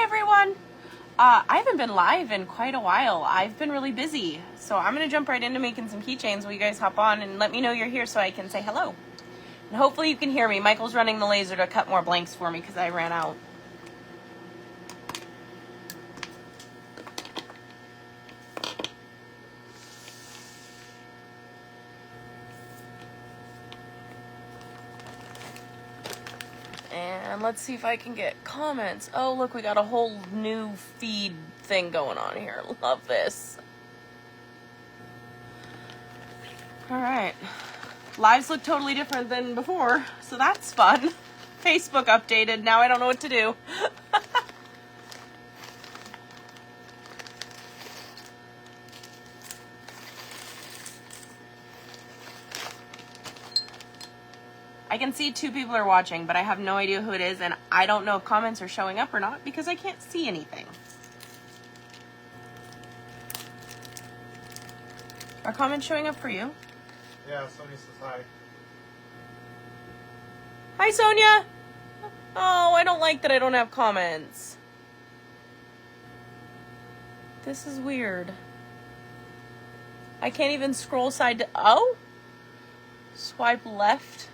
Hi everyone. I haven't been live in quite a while. I've been really busy. So I'm going to jump right into making some keychains while you guys hop on and let me know you're here so I can say hello. And hopefully you can hear me. Michael's running the laser to cut more blanks for me because I ran out. And let's see if I can get comments. Oh, look, we got a whole new feed thing going on here. Love this. All right. Lives look totally different than before, so that's fun. Facebook updated. Now I don't know what to do. I can see 2 people are watching, but I have no idea who it is, and I don't know if comments are showing up or not because I can't see anything. Are comments showing up for you? Yeah, Sonia says hi. Hi, Sonia! Oh, I don't like that I don't have comments. This is weird. I can't even scroll side to... Oh? Swipe left.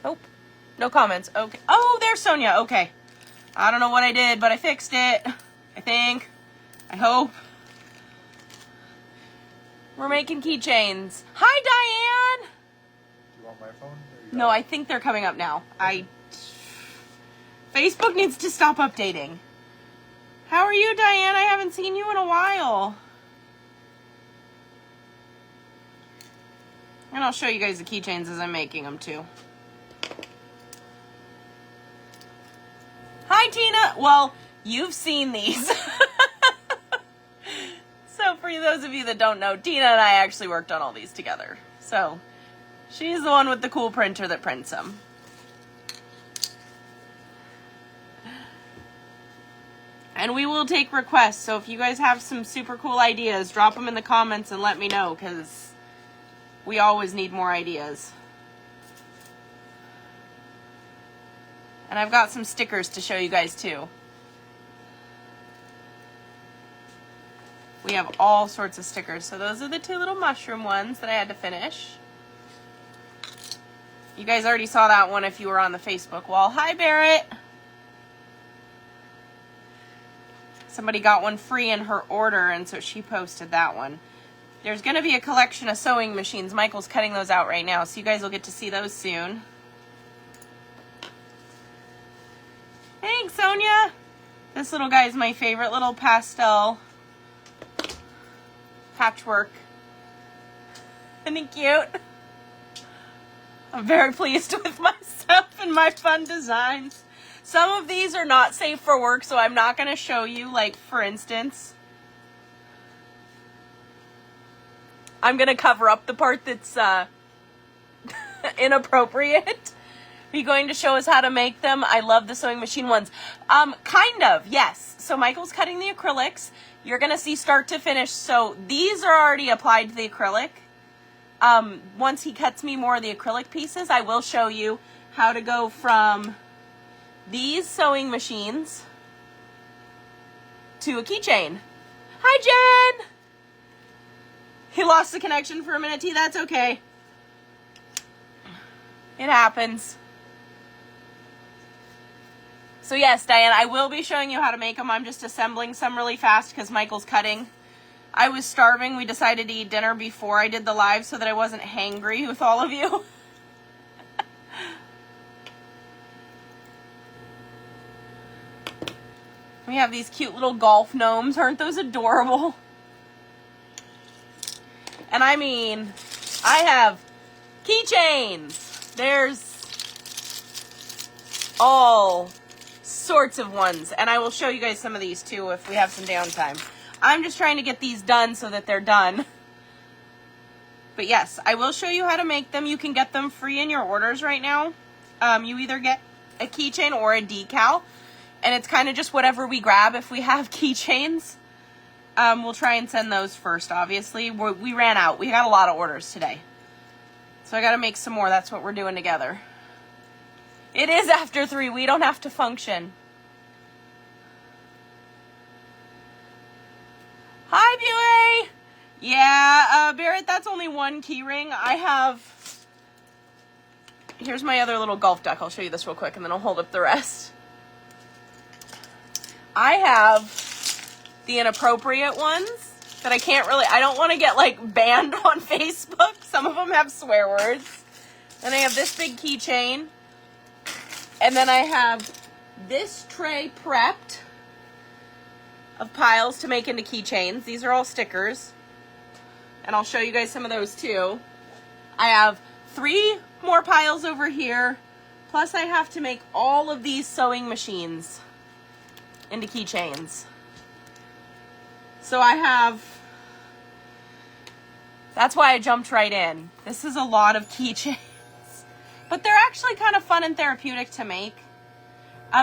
Nope. No comments. Okay. Oh, there's Sonia. Okay. I don't know what I did, but I fixed it. I think. I hope. We're making keychains. Hi, Diane! Do you want my phone? No, I think they're coming up now. Facebook needs to stop updating. How are you, Diane? I haven't seen you in a while. And I'll show you guys the keychains as I'm making them, too. Hi, Tina. Well, you've seen these. So for those of you that don't know, Tina and I actually worked on all these together. So she's the one with the cool printer that prints them. And we will take requests. So if you guys have some super cool ideas, drop them in the comments and let me know, because we always need more ideas. And I've got some stickers to show you guys too. We have all sorts of stickers. So those are the 2 little mushroom ones that I had to finish. You guys already saw that one if you were on the Facebook wall. Hi, Barrett. Somebody got one free in her order, and so she posted that one. There's going to be a collection of sewing machines. Michael's cutting those out right now, so you guys will get to see those soon. Thanks, Sonia. This little guy is my favorite little pastel patchwork. Isn't he cute? I'm very pleased with myself and my fun designs. Some of these are not safe for work, so I'm not going to show you. Like, for instance, I'm going to cover up the part that's inappropriate. Are you going to show us how to make them? I love the sewing machine ones. Kind of, yes. So Michael's cutting the acrylics. You're going to see start to finish. So these are already applied to the acrylic. Once he cuts me more of the acrylic pieces, I will show you how to go from these sewing machines to a keychain. Hi, Jen! He lost the connection for a minute, T. That's okay. It happens. So yes, Diane, I will be showing you how to make them. I'm just assembling some really fast because Michael's cutting. I was starving. We decided to eat dinner before I did the live so that I wasn't hangry with all of you. We have these cute little golf gnomes. Aren't those adorable? And I mean, I have keychains. There's all sorts of ones. And I will show you guys some of these too if we have some downtime. I'm just trying to get these done so that they're done. But yes, I will show you how to make them. You can get them free in your orders right now. You either get a keychain or a decal. And it's kind of just whatever we grab. If we have keychains, we'll try and send those first, obviously. We ran out. We got a lot of orders today. So I got to make some more. That's what we're doing together. It is after 3. We don't have to function. Yeah, Barrett, that's only one key ring. I have... Here's my other little golf duck. I'll show you this real quick, and then I'll hold up the rest. I have the inappropriate ones that I can't really... I don't want to get, like, banned on Facebook. Some of them have swear words. Then I have this big keychain. And then I have this tray prepped of piles to make into keychains. These are all stickers. And I'll show you guys some of those too. I have 3 more piles over here. Plus I have to make all of these sewing machines into keychains. So I have... That's why I jumped right in. This is a lot of keychains. But they're actually kind of fun and therapeutic to make.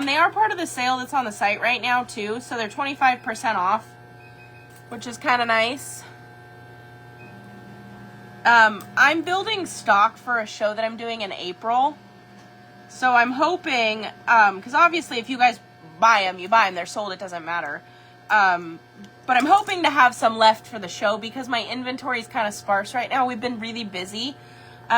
They are part of the sale that's on the site right now too. So they're 25% off, which is kind of nice. I'm building stock for a show that I'm doing in April. So I'm hoping, because obviously if you guys buy them, you buy them. They're sold, it doesn't matter. But I'm hoping to have some left for the show because my inventory is kind of sparse right now. We've been really busy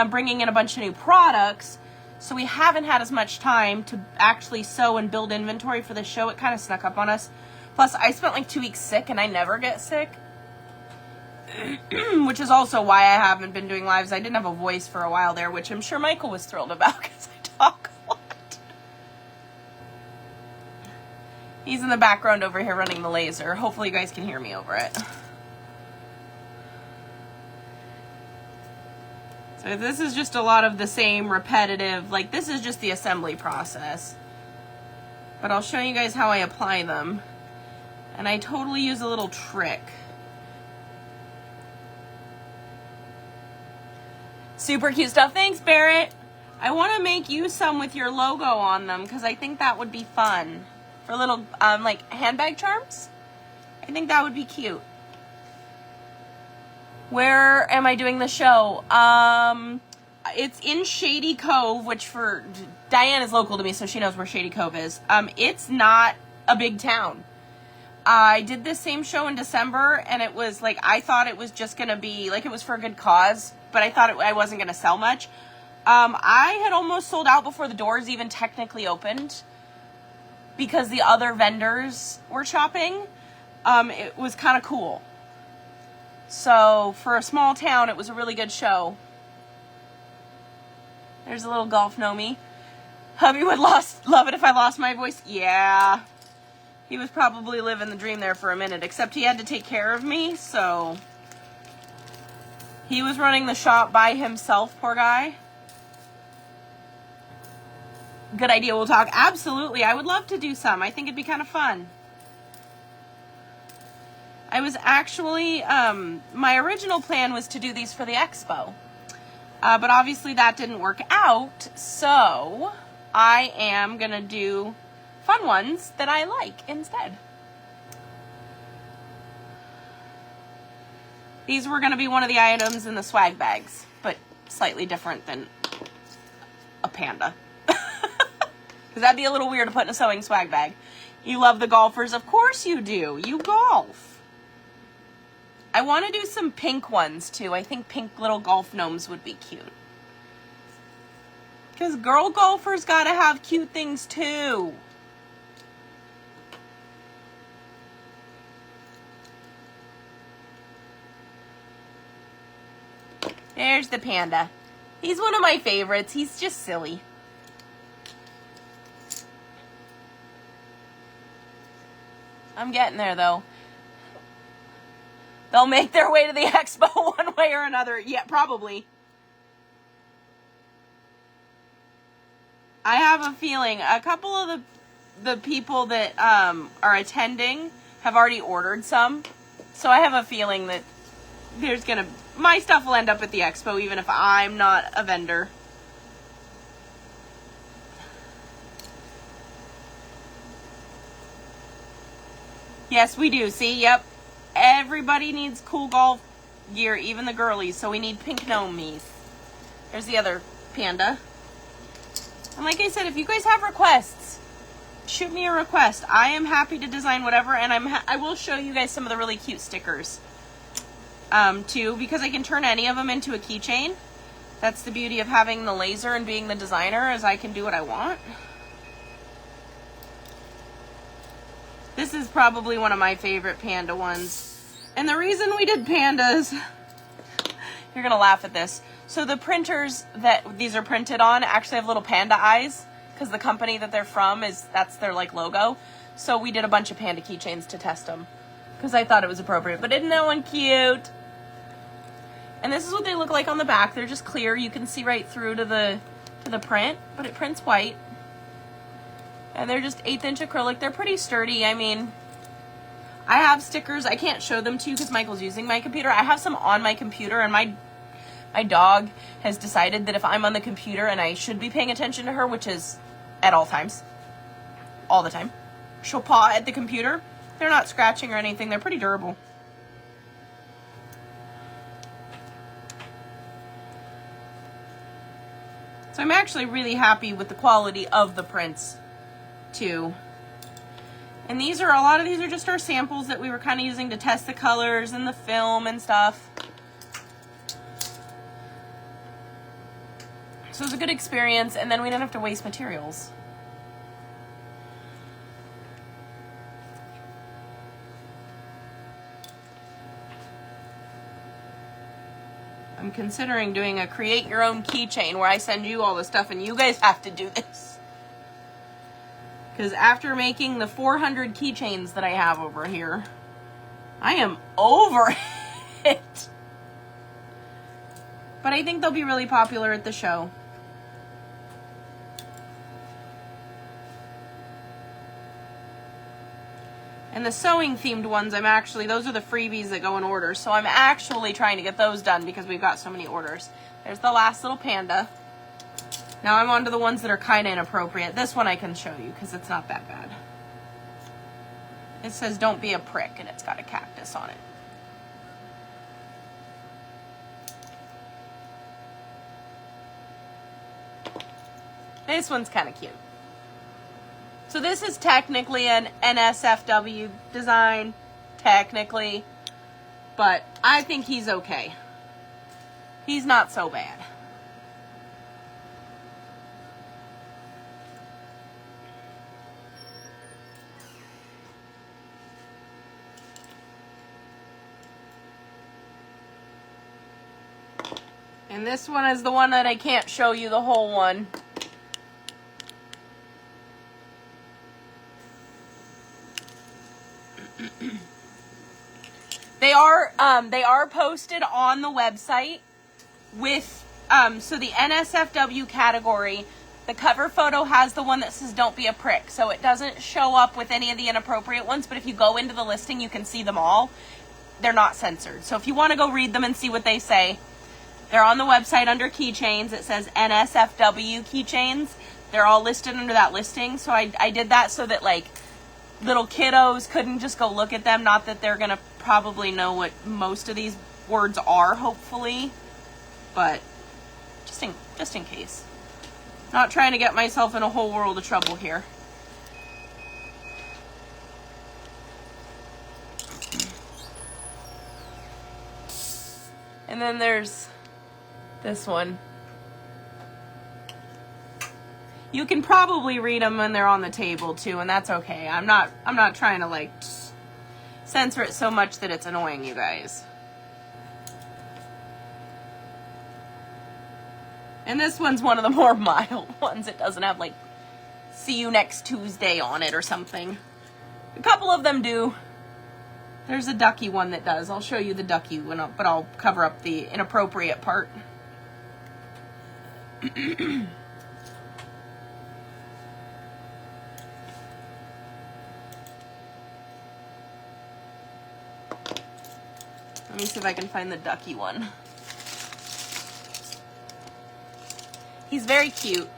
bringing in a bunch of new products. So we haven't had as much time to actually sew and build inventory for the show. It kind of snuck up on us. Plus, I spent like 2 weeks sick and I never get sick. Which is also why I haven't been doing lives. I didn't have a voice for a while there, which I'm sure Michael was thrilled about because I talk a lot. He's in the background over here running the laser. Hopefully you guys can hear me over it. So this is just a lot of the same repetitive, like this is just the assembly process. But I'll show you guys how I apply them. And I totally use a little trick. Super cute stuff. Thanks, Barrett. I want to make you some with your logo on them because I think that would be fun. For little, like, handbag charms. I think that would be cute. Where am I doing the show? It's in Shady Cove, which for... Diane is local to me, so she knows where Shady Cove is. It's not a big town. I did this same show in December, and it was, like, I thought it was just going to be, like, it was for a good cause. But I thought I wasn't going to sell much. I had almost sold out before the doors even technically opened because the other vendors were shopping. It was kind of cool. So for a small town, it was a really good show. There's a little golf Nomi. Hubby would love it if I lost my voice. Yeah. He was probably living the dream there for a minute, except he had to take care of me, so... He was running the shop by himself, poor guy. Good idea, we'll talk. Absolutely, I would love to do some. I think it'd be kind of fun. I was actually, my original plan was to do these for the expo. But obviously that didn't work out, so I am going to do fun ones that I like instead. These were going to be one of the items in the swag bags, but slightly different than a panda. Because that'd be a little weird to put in a sewing swag bag. You love the golfers? Of course you do. You golf. I want to do some pink ones, too. I think pink little golf gnomes would be cute. Because girl golfers got to have cute things, too. There's the panda. He's one of my favorites. He's just silly. I'm getting there, though. They'll make their way to the expo one way or another. Yeah, probably. I have a feeling a couple of the people that are attending have already ordered some. So I have a feeling that there's gonna... My stuff will end up at the expo, even if I'm not a vendor. Yes, we do. See, yep. Everybody needs cool golf gear, even the girlies. So we need pink gnomies. There's the other panda. And like I said, if you guys have requests, shoot me a request. I am happy to design whatever, and I will show you guys some of the really cute stickers. too, because I can turn any of them into a keychain. That's the beauty of having the laser and being the designer, is I can do what I want. This is probably one of my favorite panda ones. And the reason we did pandas, you're gonna laugh at this. So the printers that these are printed on actually have little panda eyes, because the company that they're from that's their like logo. So we did a bunch of panda keychains to test them, because I thought it was appropriate. But isn't that one cute? And this is what they look like on the back. They're just clear. You can see right through to the print, but it prints white. And they're just 1/8 inch acrylic. They're pretty sturdy. I mean, I have stickers. I can't show them to you because Michael's using my computer. I have some on my computer, and my dog has decided that if I'm on the computer and I should be paying attention to her, which is at all times, all the time, she'll paw at the computer. They're not scratching or anything. They're pretty durable. So I'm actually really happy with the quality of the prints too. And these are, a lot of these are just our samples that we were kind of using to test the colors and the film and stuff. So it was a good experience, and then we didn't have to waste materials. I'm considering doing a create your own keychain where I send you all the stuff and you guys have to do this. Because after making the 400 keychains that I have over here, I am over it. But I think they'll be really popular at the show. And the sewing themed ones, those are the freebies that go in orders. So I'm actually trying to get those done because we've got so many orders. There's the last little panda. Now I'm on to the ones that are kind of inappropriate. This one I can show you because it's not that bad. It says don't be a prick, and it's got a cactus on it. This one's kind of cute. So this is technically an NSFW design, technically, but I think he's okay. He's not so bad. And this one is the one that I can't show you the whole one. They are posted on the website with, so the NSFW category, the cover photo has the one that says don't be a prick. So it doesn't show up with any of the inappropriate ones, but if you go into the listing, you can see them all. They're not censored. So if you want to go read them and see what they say, they're on the website under keychains. It says NSFW keychains. They're all listed under that listing. So I did that so that like little kiddos couldn't just go look at them. Not that they're going to probably know what most of these words are, hopefully. But just in case. Not trying to get myself in a whole world of trouble here. And then there's this one. You can probably read them when they're on the table too, and that's okay. I'm not trying to like censor it so much that it's annoying you guys. And this one's one of the more mild ones. It doesn't have like see you next Tuesday on it or something. A couple of them do. There's a ducky one that does. I'll show you the ducky one, but I'll cover up the inappropriate part. Let me see if I can find the ducky one. He's very cute.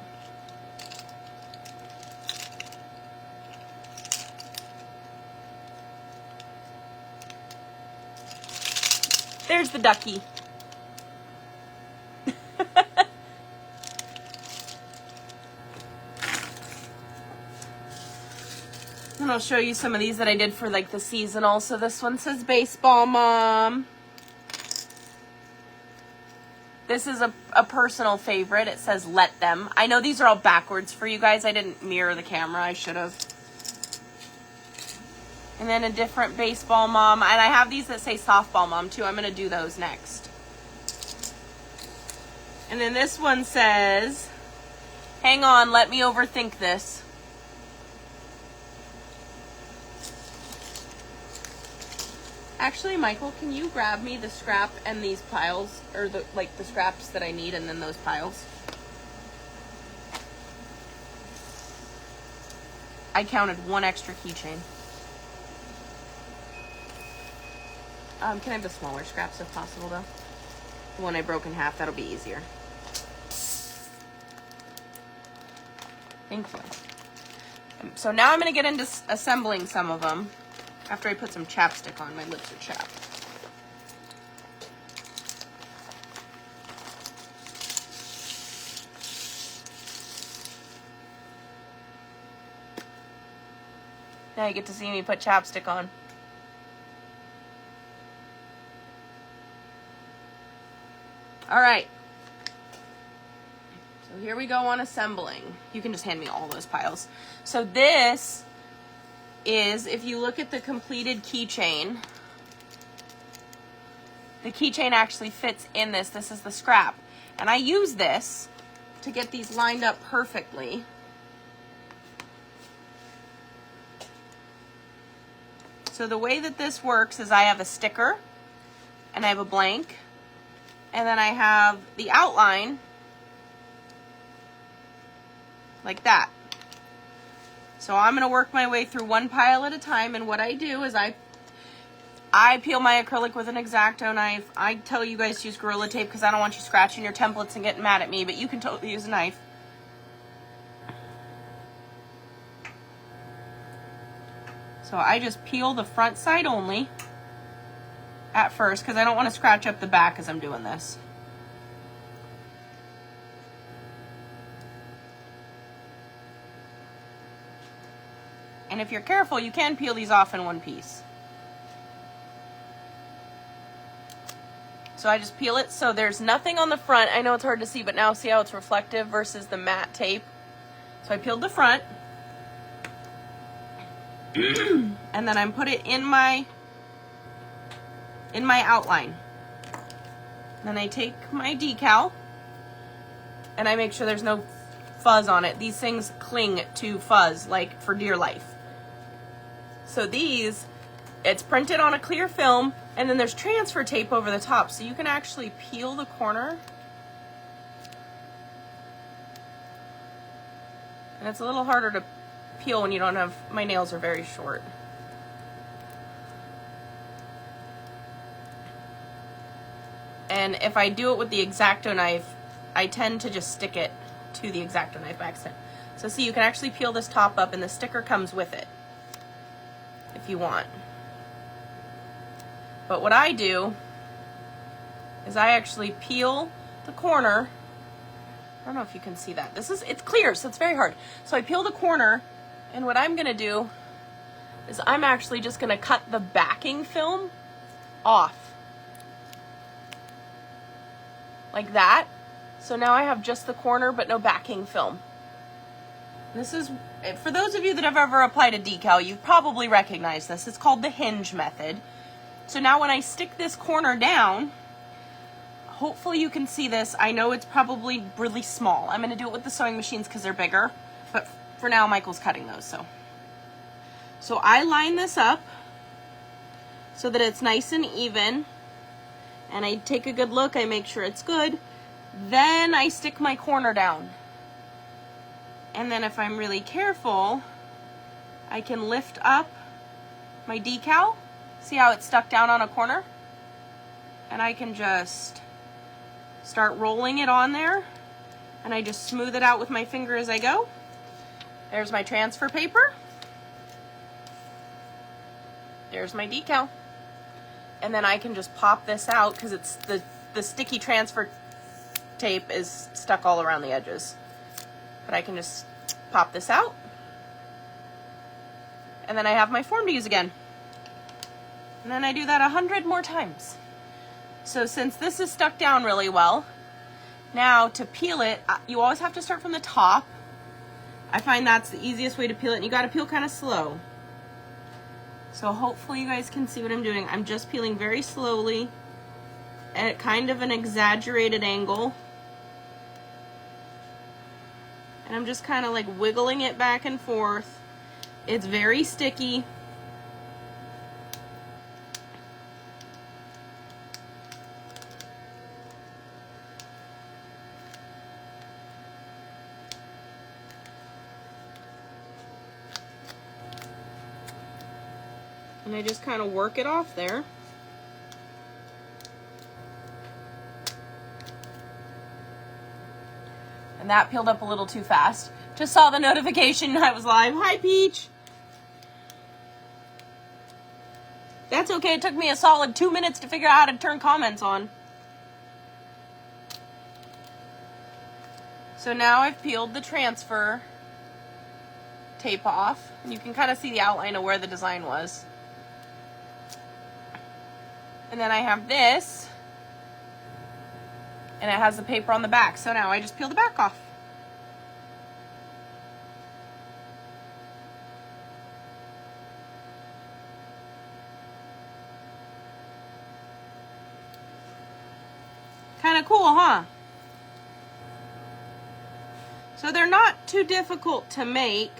There's the ducky. And I'll show you some of these that I did for like the seasonal. So this one says Baseball Mom. This is a personal favorite. It says let them. I know these are all backwards for you guys. I didn't mirror the camera. I should have. And then a different baseball mom. And I have these that say softball mom too. I'm going to do those next. And then this one says, hang on, let me overthink this. Actually, Michael, can you grab me the scrap and these piles, or the scraps that I need and then those piles? I counted one extra keychain. Can I have the smaller scraps if possible though? The one I broke in half, that'll be easier. Thankfully. So now I'm gonna get into assembling some of them. After I put some chapstick on, my lips are chapped. Now you get to see me put chapstick on. All right. So here we go on assembling. You can just hand me all those piles. So this is, if you look at the completed keychain, the keychain actually fits in this. This is the scrap. And I use this to get these lined up perfectly. So the way that this works is I have a sticker and I have a blank and then I have the outline like that. So I'm going to work my way through one pile at a time, and what I do is I peel my acrylic with an X-Acto knife. I tell you guys to use Gorilla Tape because I don't want you scratching your templates and getting mad at me, but you can totally use a knife. So I just peel the front side only at first because I don't want to scratch up the back as I'm doing this. And if you're careful, you can peel these off in one piece. So I just peel it so there's nothing on the front. I know it's hard to see, but now see how it's reflective versus the matte tape. So I peeled the front. And then I put it in my outline. Then I take my decal and I make sure there's no fuzz on it. These things cling to fuzz like for dear life. So these, it's printed on a clear film and then there's transfer tape over the top so you can actually peel the corner. And it's a little harder to peel when you don't have, my nails are very short. And if I do it with the X-Acto knife, I tend to just stick it to the X-Acto knife by accident. So see, you can actually peel this top up and the sticker comes with it if you want. But what I do is I actually peel the corner. I don't know if you can see that. It's clear, so it's very hard. So I peel the corner, and what I'm gonna do is I'm actually just gonna cut the backing film off. Like that. So now I have just the corner but no backing film. This is, for those of you that have ever applied a decal, you've probably recognized this. It's called the hinge method. So now when I stick this corner down, hopefully you can see this. I know it's probably really small. I'm going to do it with the sewing machines because they're bigger. But for now, Michael's cutting those. So I line this up so that it's nice and even. And I take a good look. I make sure it's good. Then I stick my corner down. And then if I'm really careful, I can lift up my decal. See how it's stuck down on a corner? And I can just start rolling it on there. And I just smooth it out with my finger as I go. There's my transfer paper. There's my decal. And then I can just pop this out because it's the sticky transfer tape is stuck all around the edges. But I can just pop this out. And then I have my form to use again. And then I do that 100 more times. So since this is stuck down really well, Now to peel it, you always have to start from the top. I find that's the easiest way to peel it, and you gotta peel kind of slow. So hopefully you guys can see what I'm doing. I'm just peeling very slowly at kind of an exaggerated angle. And I'm just kind of like wiggling it back and forth. It's very sticky. And I just kind of work it off there. And that peeled up a little too fast. Just saw the notification I was live. Hi, Peach. That's okay. It took me a solid 2 minutes to figure out how to turn comments on. So now I've peeled the transfer tape off. And you can kind of see the outline of where the design was. And then I have this, and it has the paper on the back. So now I just peel the back off. Kind of cool, huh? So they're not too difficult to make.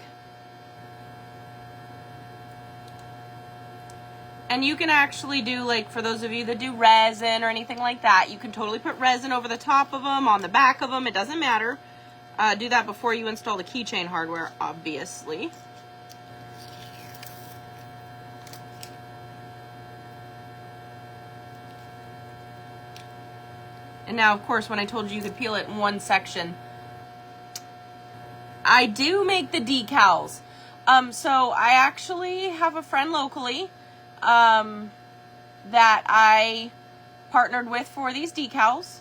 And you can actually do, like, for those of you that do resin or anything like that, you can totally put resin over the top of them, on the back of them, it doesn't matter. Do that before you install the keychain hardware, obviously. And now, of course, when I told you could peel it in one section, I do make the decals. So I actually have a friend locally that I partnered with for these decals.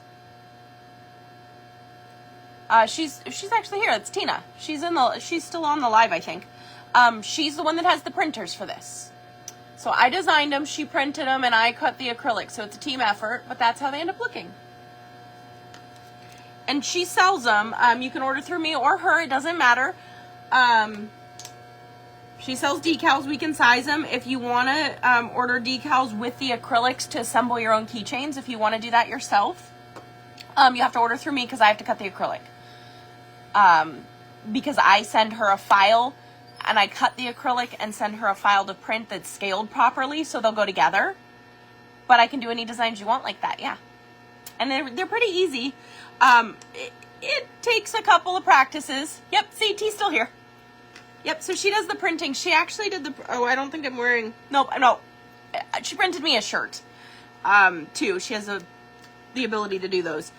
She's actually here. It's Tina. She's still on the live, I think. She's the one that has the printers for this. So I designed them, she printed them, and I cut the acrylic. So it's a team effort, but that's how they end up looking. And she sells them. You can order through me or her. It doesn't matter. She sells decals. We can size them. If you want to order decals with the acrylics to assemble your own keychains, if you want to do that yourself, you have to order through me because I have to cut the acrylic. Because I send her a file and I cut the acrylic and send her a file to print that's scaled properly so they'll go together. But I can do any designs you want like that, yeah. And they're pretty easy. It takes a couple of practices. Yep, see, T's still here. Yep, so she does the printing. She actually did the, oh, I don't think I'm wearing, nope, no. She printed me a shirt, too. She has the ability to do those.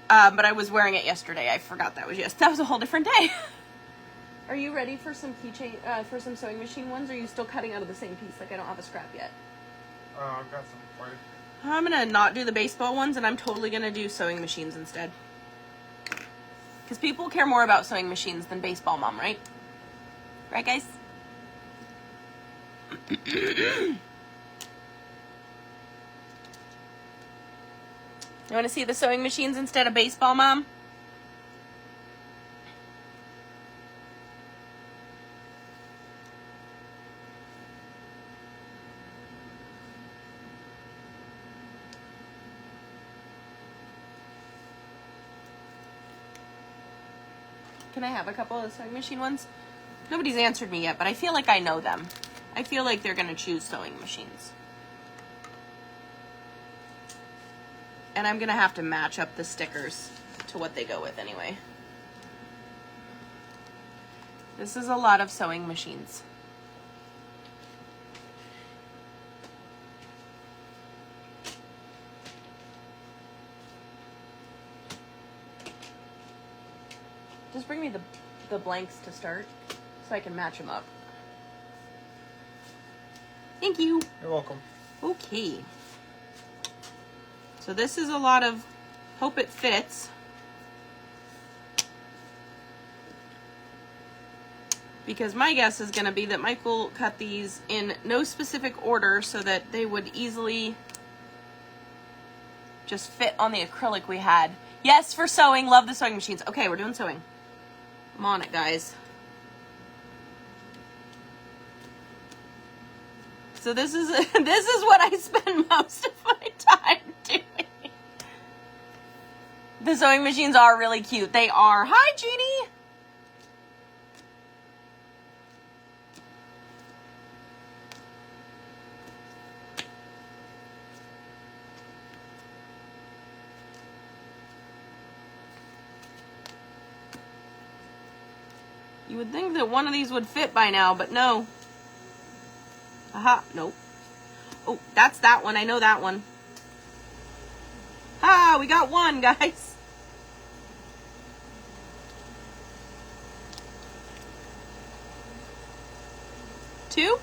But I was wearing it yesterday. I forgot that was a whole different day. Are you ready for some keychain, for some sewing machine ones, or are you still cutting out of the same piece? Like I don't have a scrap yet. I've got some for you. I'm gonna not do the baseball ones, and I'm totally gonna do sewing machines instead. Because people care more about sewing machines than baseball mom, right? Right, guys? You want to see the sewing machines instead of baseball mom? Can I have a couple of sewing machine ones? Nobody's answered me yet, but I feel like I know them. I feel like they're going to choose sewing machines. And I'm going to have to match up the stickers to what they go with anyway. This is a lot of sewing machines. Just bring me the blanks to start so I can match them up. Thank you. You're welcome. Okay. So this is a lot of hope it fits. Because my guess is going to be that Michael cut these in no specific order so that they would easily just fit on the acrylic we had. Yes, for sewing. Love the sewing machines. Okay, we're doing sewing. I'm on it, guys. So this is what I spend most of my time doing. The sewing machines are really cute. They are. Hi, Jeannie. You would think that one of these would fit by now, but no. Aha, nope. Oh, that's that one. I know that one. Ah, we got one, guys. Two.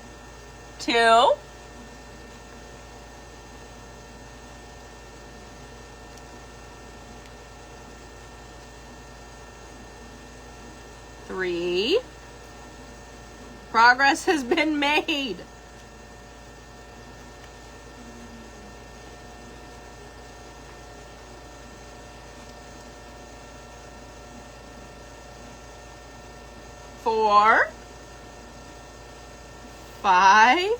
3. Progress has been made. 4. 5.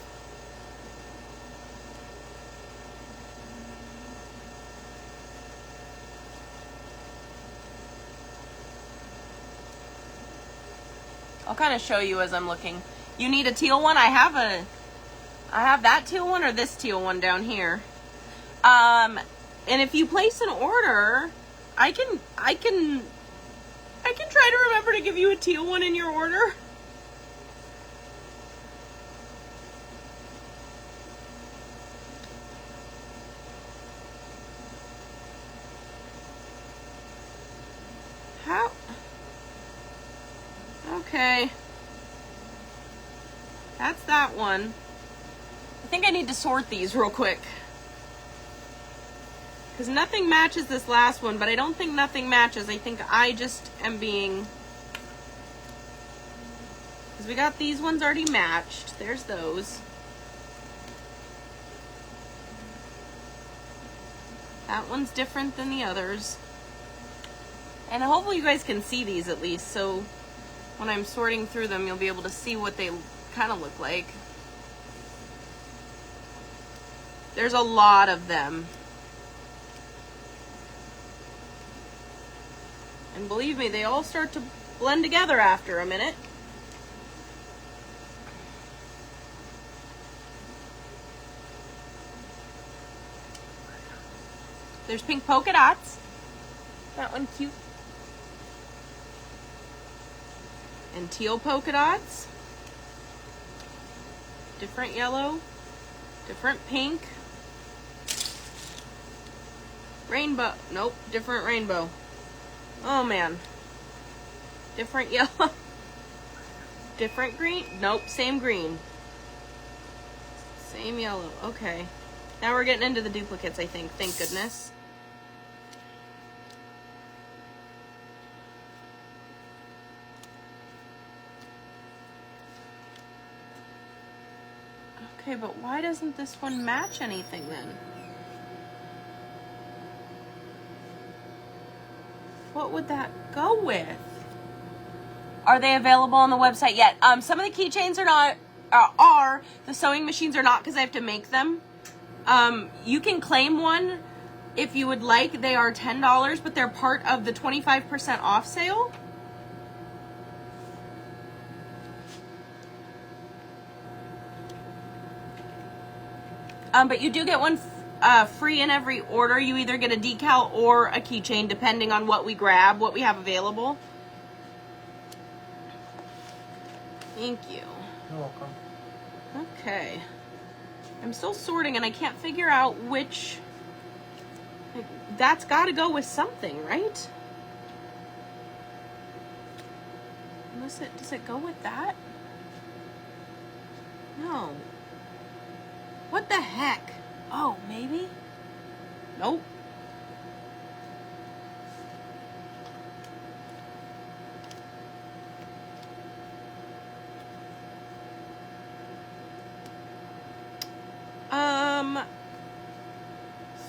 'll kind of show you as I'm looking. You need a teal one. I have that teal one or this teal one down here. And if you place an order, I can try to remember to give you a teal one in your order. How? Okay. That's that one. I think I need to sort these real quick. Because nothing matches this last one, but I don't think nothing matches. I think I just am being... Because we got these ones already matched. There's those. That one's different than the others. And hopefully you guys can see these at least, so when I'm sorting through them, you'll be able to see what they kind of look like. There's a lot of them. And believe me, they all start to blend together after a minute. There's pink polka dots. That one cute. And teal polka dots. Different yellow. Different pink. Rainbow. Nope, different rainbow. Oh man. Different yellow. Different green. Nope, same green. Same yellow. Okay. Now we're getting into the duplicates, I think. Thank goodness. Okay, but why doesn't this one match anything then? What would that go with? Are they available on the website yet? Some of the keychains are not. The sewing machines are not because I have to make them. You can claim one if you would like. They are $10, but they're part of the 25% off sale. But you do get one free in every order. You either get a decal or a keychain, depending on what we grab, what we have available. Thank you. You're welcome. Okay. I'm still sorting and I can't figure out which... Like, that's got to go with something, right? Unless it... Does it go with that? No. What the heck? Oh, maybe? Nope.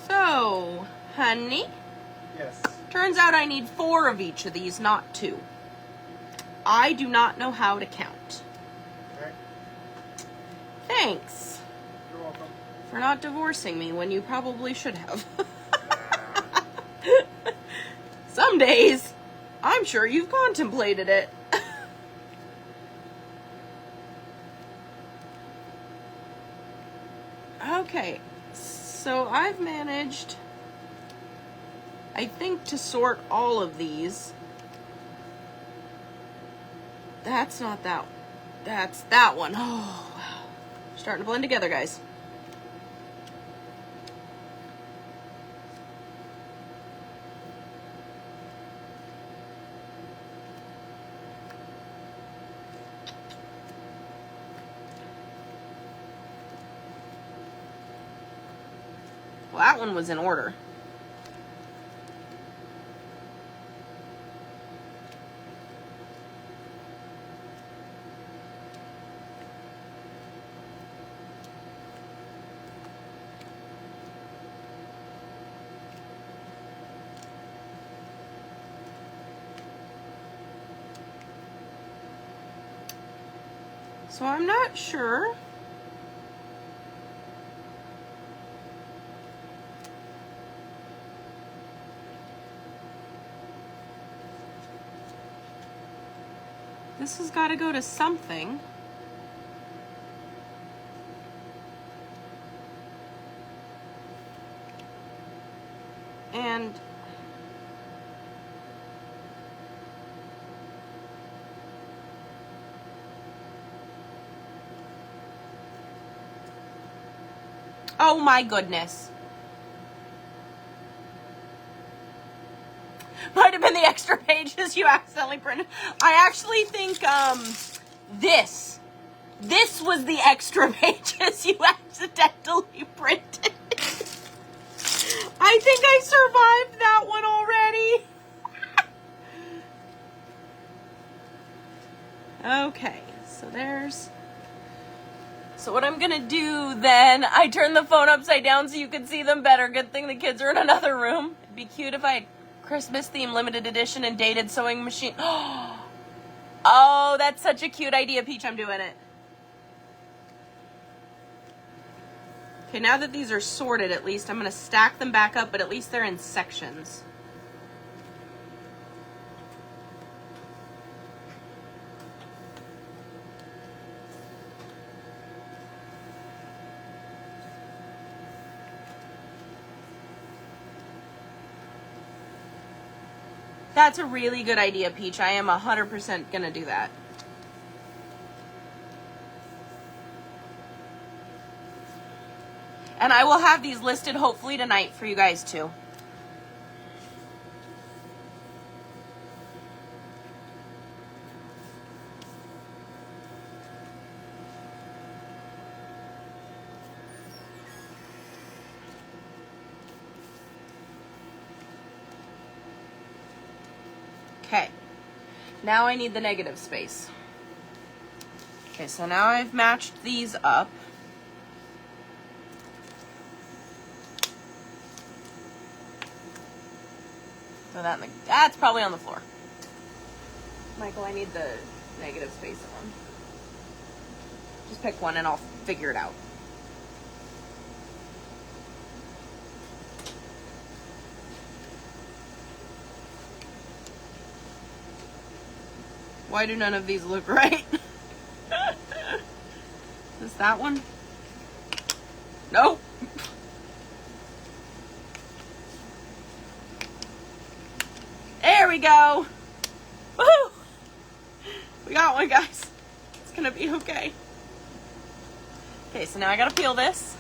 So, honey? Yes. Turns out I need 4 of each of these, not 2. I do not know how to count. Okay. Thanks You're welcome. for not divorcing me when you probably should have. Some days, I'm sure you've contemplated it. Okay, so I've managed, I think, to sort all of these. That's not that one. That's that one. Oh, wow. Starting to blend together, guys. Well, that one was in order. So I'm not sure. This has got to go to something. And oh my goodness. Might have been the extra pages you accidentally printed. I actually think this was the extra pages you accidentally printed. I think I survived that one already. Okay, so there's... So what I'm gonna do then, I turned the phone upside down so you could see them better. Good thing the kids are in another room. It'd be cute if I had Christmas theme limited edition and dated sewing machine. Oh, that's such a cute idea, Peach. I'm doing it. Okay, now that these are sorted, at least I'm gonna stack them back up, but at least they're in sections. That's a really good idea, Peach. I am 100% gonna do that. And I will have these listed hopefully tonight for you guys too. Okay, now I need the negative space. Okay, so now I've matched these up. So that's probably on the floor. Michael, I need the negative space on. Just pick one and I'll figure it out. Why do none of these look right? Is that one? Nope. There we go. Woohoo! We got one, guys. It's gonna be okay. Okay, so now I gotta peel this.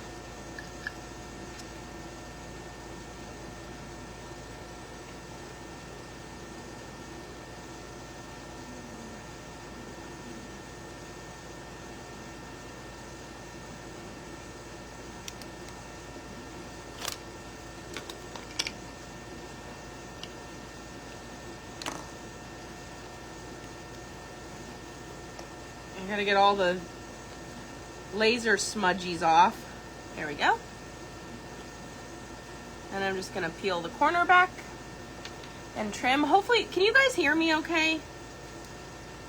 I gotta get all the laser smudgies off. There we go. And I'm just gonna peel the corner back. and trim. Hopefully, can you guys hear me okay?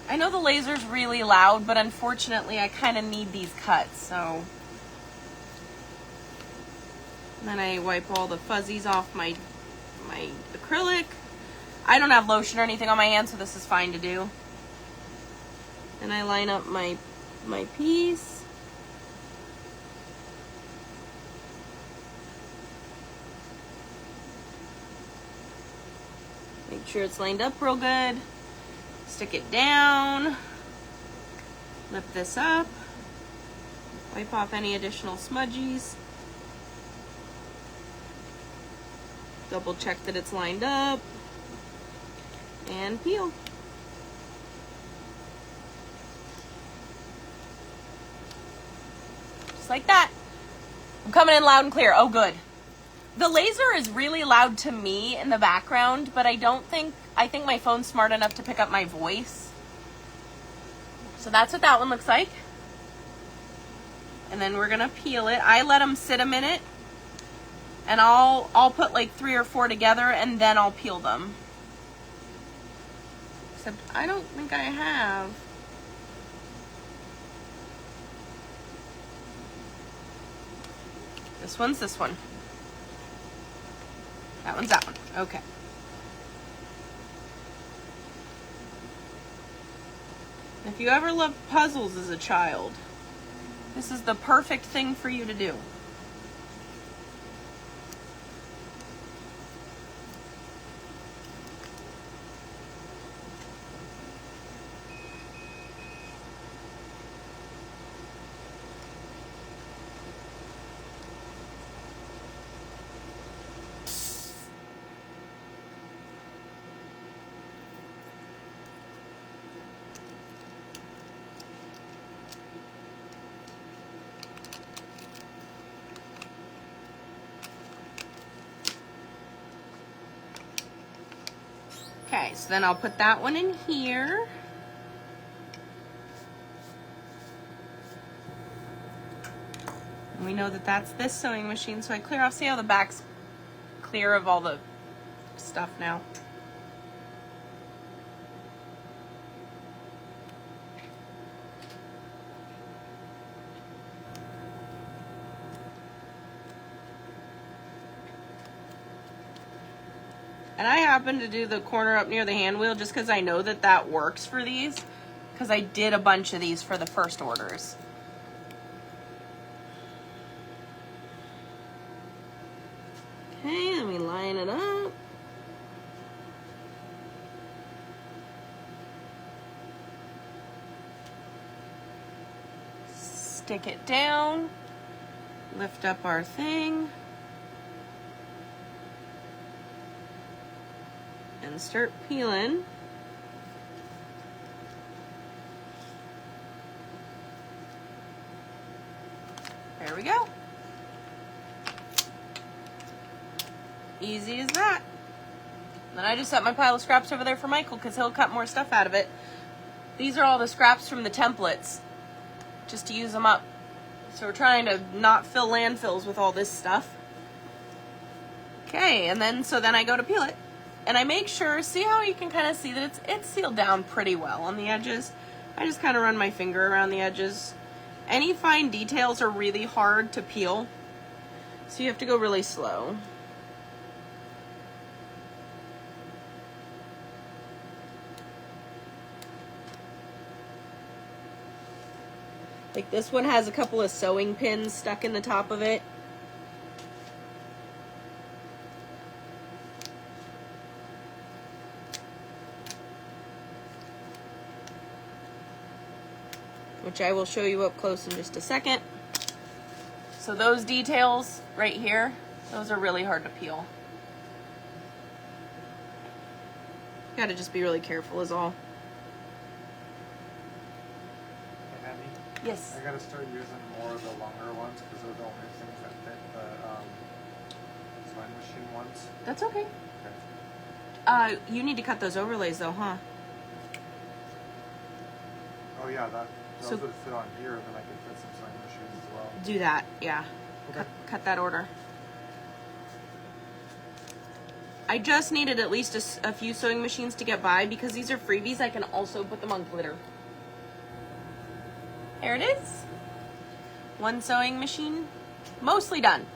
I know the laser's really loud, but unfortunately I kind of need these cuts, so. And then I wipe all the fuzzies off my acrylic. I don't have lotion or anything on my hands, so this is fine to do. And I line up my piece. Make sure it's lined up real good. Stick it down. Lift this up. Wipe off any additional smudgies. Double check that it's lined up. And peel. Just like that. I'm coming in loud and clear. Oh, good. The laser is really loud to me in the background, but I think my phone's smart enough to pick up my voice. So that's what that one looks like. And then we're gonna peel it. I let them sit a minute, and I'll put like 3 or 4 together, and then I'll peel them. Except I don't think I have. This one's this one. That one's that one. Okay. If you ever loved puzzles as a child, this is the perfect thing for you to do. Okay, so then I'll put that one in here. And we know that that's this sewing machine, so I clear off. See how the back's clear of all the stuff now? And I happen to do the corner up near the hand wheel just because I know that that works for these, because I did a bunch of these for the first orders. Okay, let me line it up. Stick it down, lift up our thing. And start peeling. There we go. Easy as that. Then I just set my pile of scraps over there for Michael because he'll cut more stuff out of it. These are all the scraps from the templates, just to use them up. So we're trying to not fill landfills with all this stuff. Okay, and then I go to peel it. And I make sure, see how you can kind of see that it's sealed down pretty well on the edges. I just kind of run my finger around the edges. Any fine details are really hard to peel, so you have to go really slow. Like this one has a couple of sewing pins stuck in the top of it. Which I will show you up close in just a second. So those details right here, those are really hard to peel. You gotta just be really careful is all. Hey, Abby, Yes. I gotta start using more of the longer ones because they're the only things that fit the sewing machine ones. That's okay. Okay. You need to cut those overlays though, huh? Oh yeah, those So- would fit on here, and then I could fit some sewing machines as well. Do that, yeah. Okay. Cut that order. I just needed at least a few sewing machines to get by. Because these are freebies, I can also put them on glitter. There it is. One sewing machine, mostly done.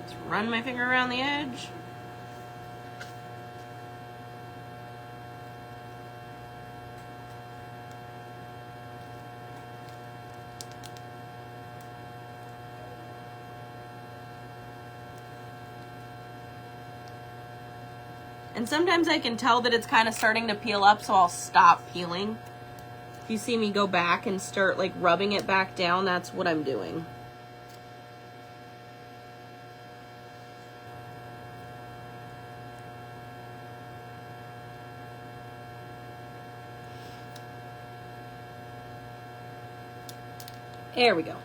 Just run my finger around the edge. And sometimes I can tell that it's kind of starting to peel up, so I'll stop peeling. If you see me go back and start like rubbing it back down, that's what I'm doing. There we go.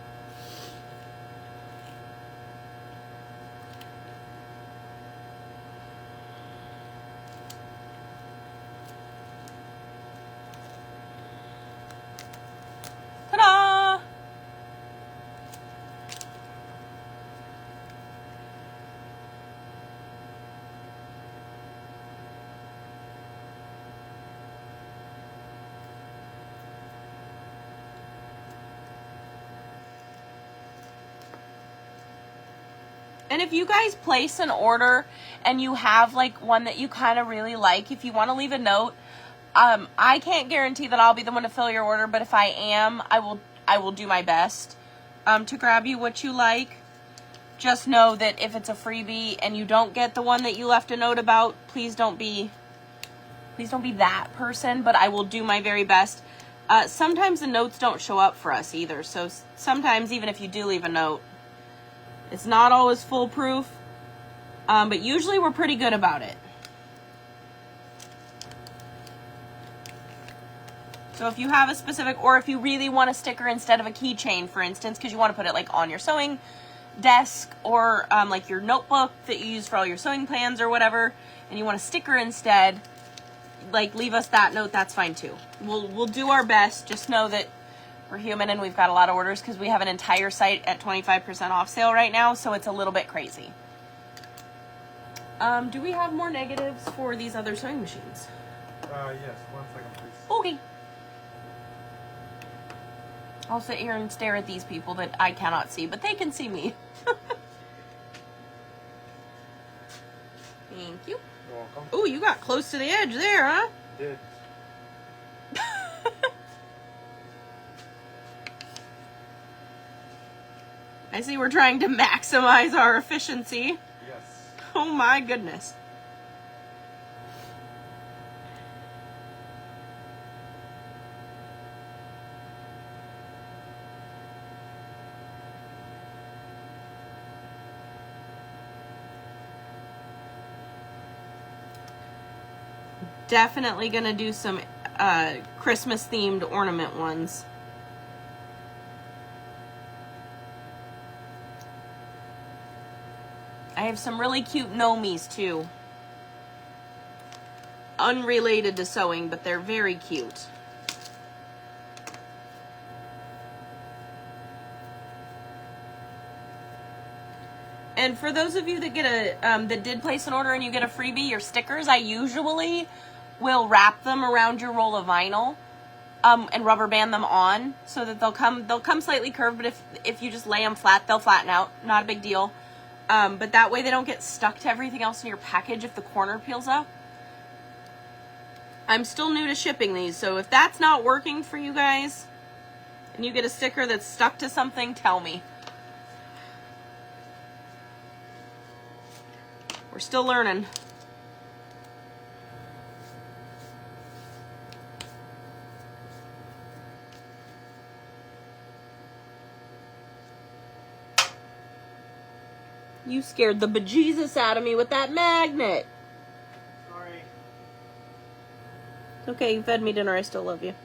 Ta-da! And if you guys place an order and you have like one that you kind of really like, if you want to leave a note, I can't guarantee that I'll be the one to fill your order, but if I am, I will do my best to grab you what you like. Just know that if it's a freebie and you don't get the one that you left a note about, please don't be that person, but I will do my very best. Sometimes the notes don't show up for us either, so sometimes even if you do leave a note, it's not always foolproof, but usually we're pretty good about it. So if you have a specific, or if you really want a sticker instead of a keychain, for instance, because you want to put it like on your sewing desk or like your notebook that you use for all your sewing plans or whatever, and you want a sticker instead, like leave us that note, that's fine too. We'll do our best. Just know that we're human and we've got a lot of orders because we have an entire site at 25% off sale right now, so it's a little bit crazy. Do we have more negatives for these other sewing machines? Yes, 1 second, please. Okay. I'll sit here and stare at these people that I cannot see, but they can see me. Thank you. You're welcome. Oh, you got close to the edge there, huh? Did. I see we're trying to maximize our efficiency. Yes. Oh my goodness. Definitely gonna do some Christmas themed ornament ones. I have some really cute nomies too. Unrelated to sewing, but they're very cute. And for those of you that get a that did place an order and you get a freebie, your stickers, I usually will wrap them around your roll of vinyl and rubber band them on so that they'll come slightly curved, but if you just lay them flat, they'll flatten out. Not a big deal. But that way they don't get stuck to everything else in your package if the corner peels up. I'm still new to shipping these, so if that's not working for you guys and you get a sticker that's stuck to something, tell me. We're still learning. You scared the bejesus out of me with that magnet. Sorry. It's okay, you fed me dinner, I still love you.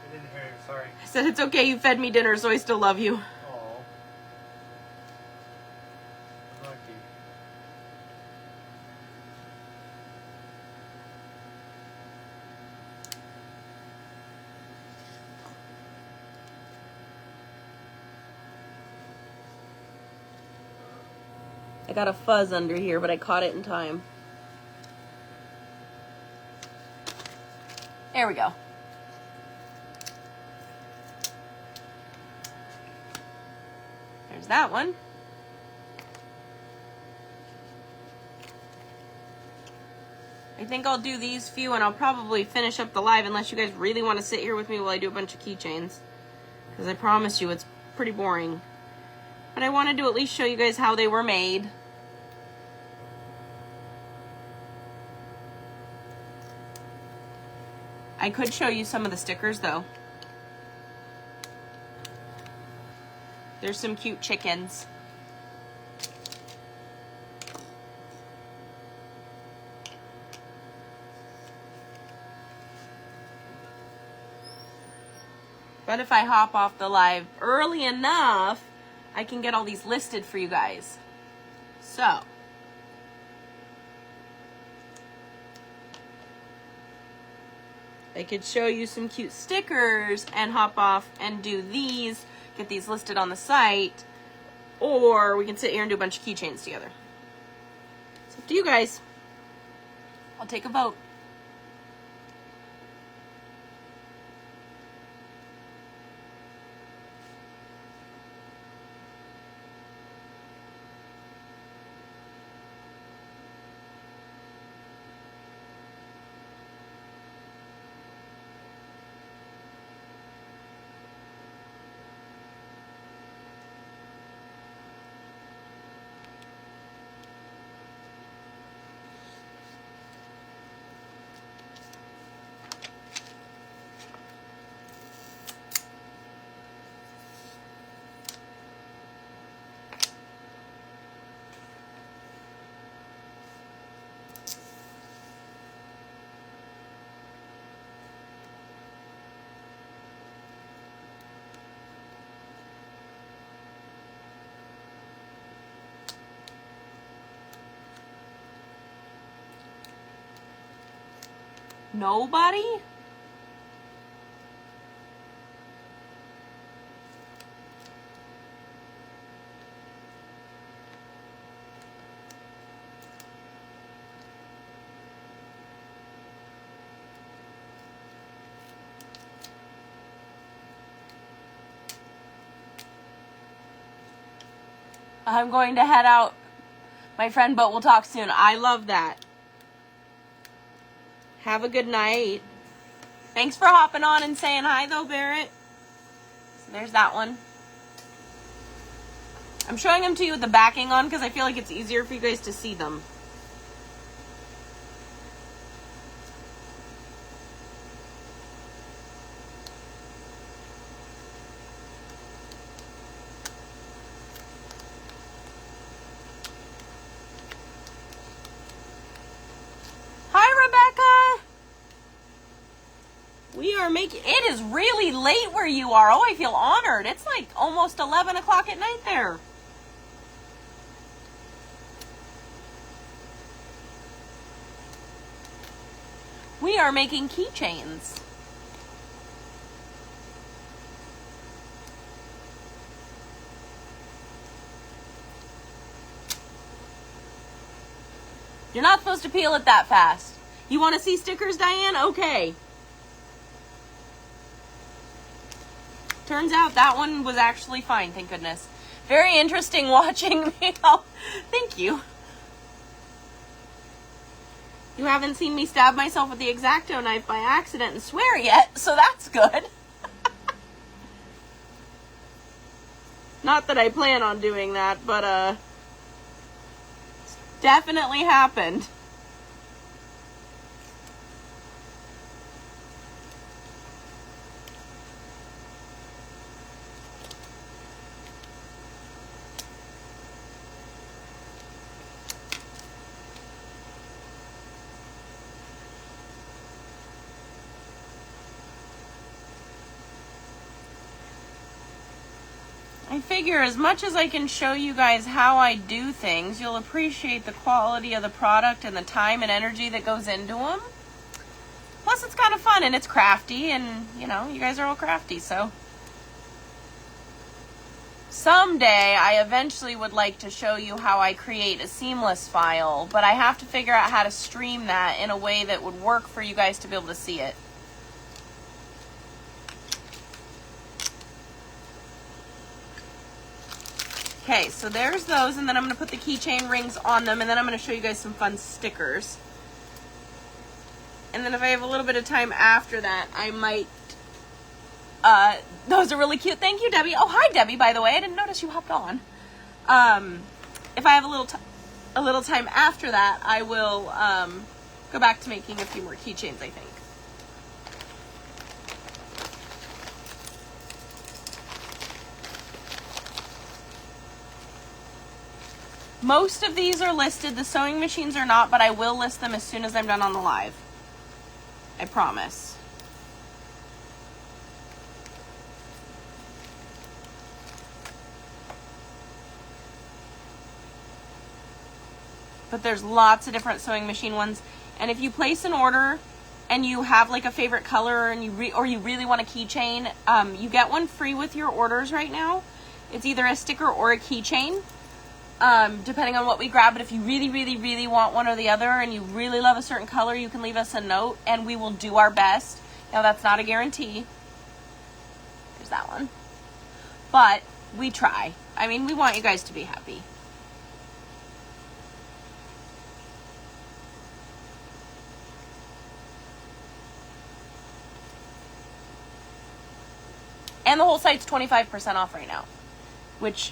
I didn't hear you, sorry. I said it's okay, you fed me dinner, so I still love you. Oh. Lucky. I got a fuzz under here, but I caught it in time. There we go. There's that one. I think I'll do these few and I'll probably finish up the live unless you guys really want to sit here with me while I do a bunch of keychains. Because I promise you it's pretty boring. But I wanted to at least show you guys how they were made. I could show you some of the stickers though. There's some cute chickens. But if I hop off the live early enough, I can get all these listed for you guys. So, I could show you some cute stickers and hop off and do these, get these listed on the site, or we can sit here and do a bunch of keychains together. It's up to you guys. I'll take a vote. Nobody? I'm going to head out, my friend, but we'll talk soon. I love that. Have a good night. Thanks for hopping on and saying hi, though, Barrett. So there's that one. I'm showing them to you with the backing on because I feel like it's easier for you guys to see them. We are making, it is really late where you are. Oh, I feel honored. It's like almost 11 o'clock at night there. We are making keychains. You're not supposed to peel it that fast. You want to see stickers, Diane? Okay. Turns out that one was actually fine, thank goodness. Very interesting watching me. Oh, thank you. You haven't seen me stab myself with the X-Acto knife by accident and swear yet, so that's good. Not that I plan on doing that, but it's definitely happened. I figure as much as I can show you guys how I do things, you'll appreciate the quality of the product and the time and energy that goes into them. Plus, it's kind of fun and it's crafty, and you know, you guys are all crafty, so Someday, I eventually would like to show you how I create a seamless file, but I have to figure out how to stream that in a way that would work for you guys to be able to see it. Okay, so there's those, and then I'm going to put the keychain rings on them, and then I'm going to show you guys some fun stickers. And then if I have a little bit of time after that, I might... those are really cute. Thank you, Debbie. Oh, hi, Debbie, by the way. I didn't notice you hopped on. If I have a little time after that, I will go back to making a few more keychains, I think. Most of these are listed. The sewing machines are not, but I will list them as soon as I'm done on the live. I promise. But there's lots of different sewing machine ones. And if you place an order and you have like a favorite color and you really want a keychain, you get one free with your orders right now. It's either a sticker or a keychain. Depending on what we grab, but if you really want one or the other and you really love a certain color, you can leave us a note and we will do our best. Now that's not a guarantee. There's that one. But we try. I mean, we want you guys to be happy. And the whole site's 25% off right now, which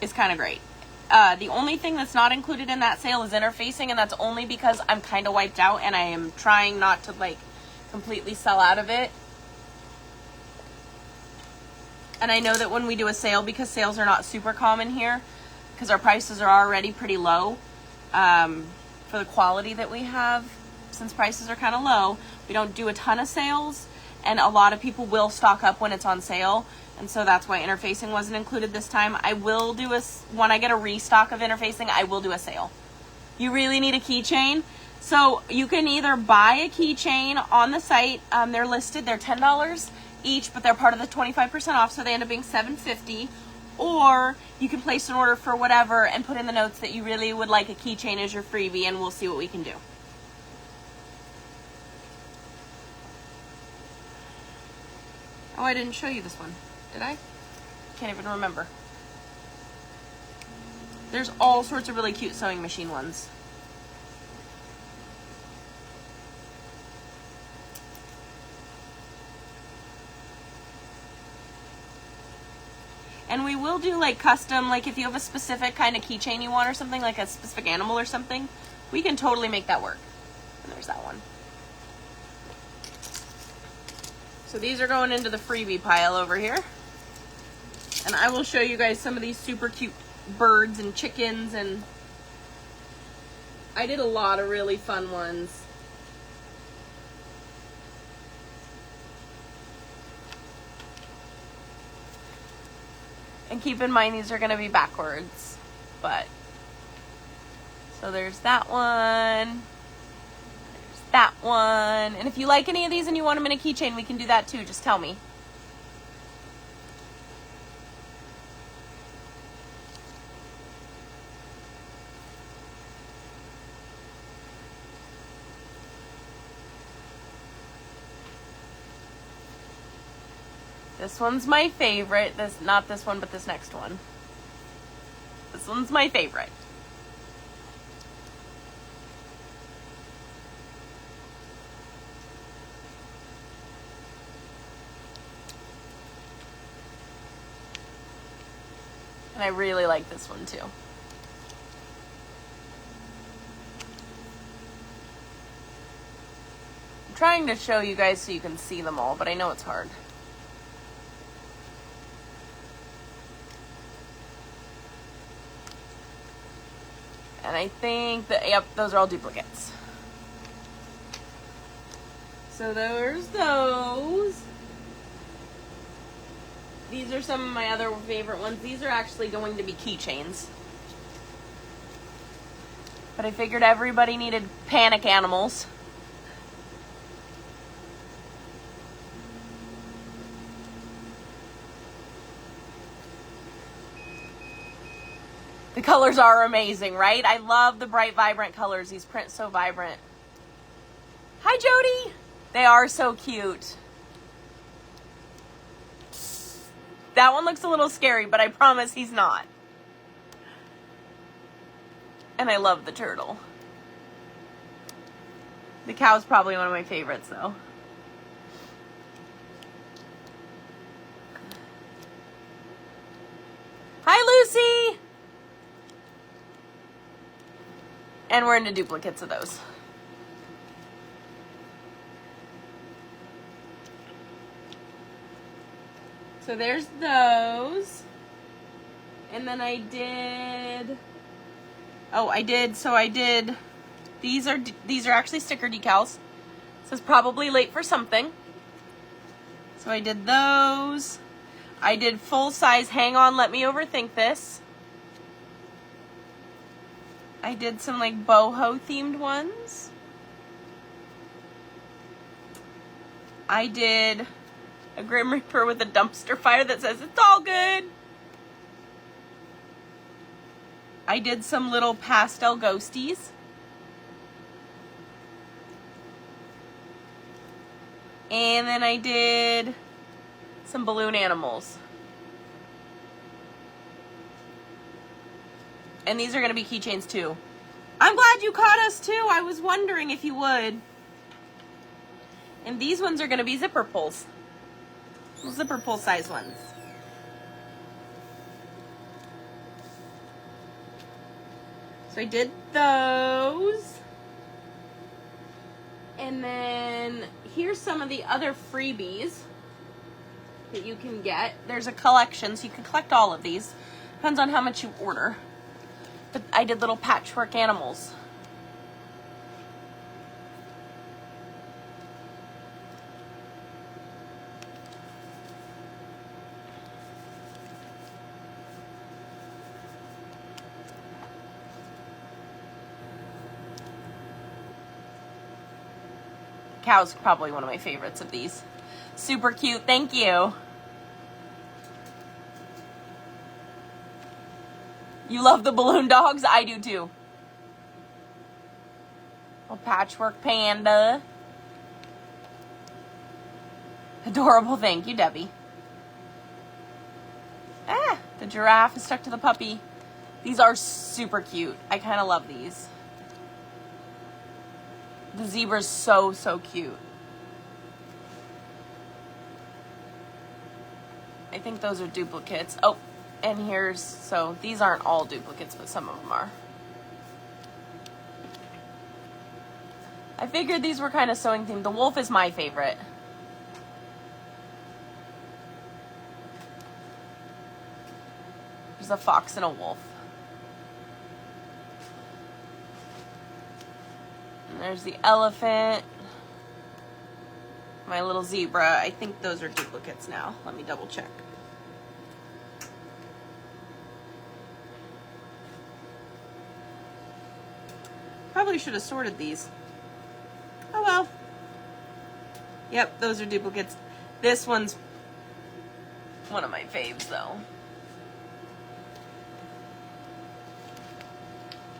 is kind of great. The only thing that's not included in that sale is interfacing, and that's only because I'm kind of wiped out and I am trying not to like completely sell out of it. And I know that when we do a sale, because sales are not super common here, because our prices are already pretty low for the quality that we have, since prices are kind of low, we don't do a ton of sales, and a lot of people will stock up when it's on sale. And so that's why interfacing wasn't included this time. I will do when I get a restock of interfacing, I will do a sale. You really need a keychain? So you can either buy a keychain on the site. They're listed, they're $10 each, but they're part of the 25% off, so they end up being $7.50. Or you can place an order for whatever and put in the notes that you really would like a keychain as your freebie, and we'll see what we can do. Oh, I didn't show you this one. Did I? Can't even remember. There's all sorts of really cute sewing machine ones. And we will do like custom, like if you have a specific kind of keychain you want or something, like a specific animal or something, we can totally make that work. And there's that one. So these are going into the freebie pile over here. And I will show you guys some of these super cute birds and chickens, and I did a lot of really fun ones. And keep in mind these are going to be backwards, but so there's that one. That one. And if you like any of these and you want them in a keychain, we can do that too. Just tell me. This one's my favorite. Not this one, but this next one. This one's my favorite. And I really like this one too. I'm trying to show you guys so you can see them all, but I know it's hard. And I think that, yep, those are all duplicates. So there's those. These are some of my other favorite ones. These are actually going to be keychains. But I figured everybody needed panic animals. The colors are amazing, right? I love the bright, vibrant colors. These prints so vibrant. Hi, Jody. They are so cute. That one looks a little scary, but I promise he's not. And I love the turtle. The cow's probably one of my favorites, though. Hi, Lucy! And we're into duplicates of those. So there's those. And then I did, these are actually sticker decals. This is probably late for something. So I did those. I did full size, hang on, let me overthink this. I did some like boho themed ones. I did a Grim Reaper with a dumpster fire that says it's all good. I did some little pastel ghosties. And then I did some balloon animals. And these are going to be keychains too. I'm glad you caught us too. I was wondering if you would. And these ones are going to be zipper pulls. Zipper pull size ones. So I did those. And then here's some of the other freebies that you can get. There's a collection, so you can collect all of these. Depends on how much you order. But I did little patchwork animals. Cow's probably one of my favorites of these. Super cute, thank you. You love the balloon dogs? I do too. A patchwork panda. Adorable, thank you, Debbie. Ah, the giraffe is stuck to the puppy. These are super cute. I kind of love these. The zebra's so, so cute. I think those are duplicates. Oh, and here's, so these aren't all duplicates, but some of them are. I figured these were kind of sewing themed. The wolf is my favorite. There's a fox and a wolf. And there's the elephant. My little zebra. I think those are duplicates now. Let me double check. Probably should have sorted these. Oh well. Yep, those are duplicates. This one's one of my faves though.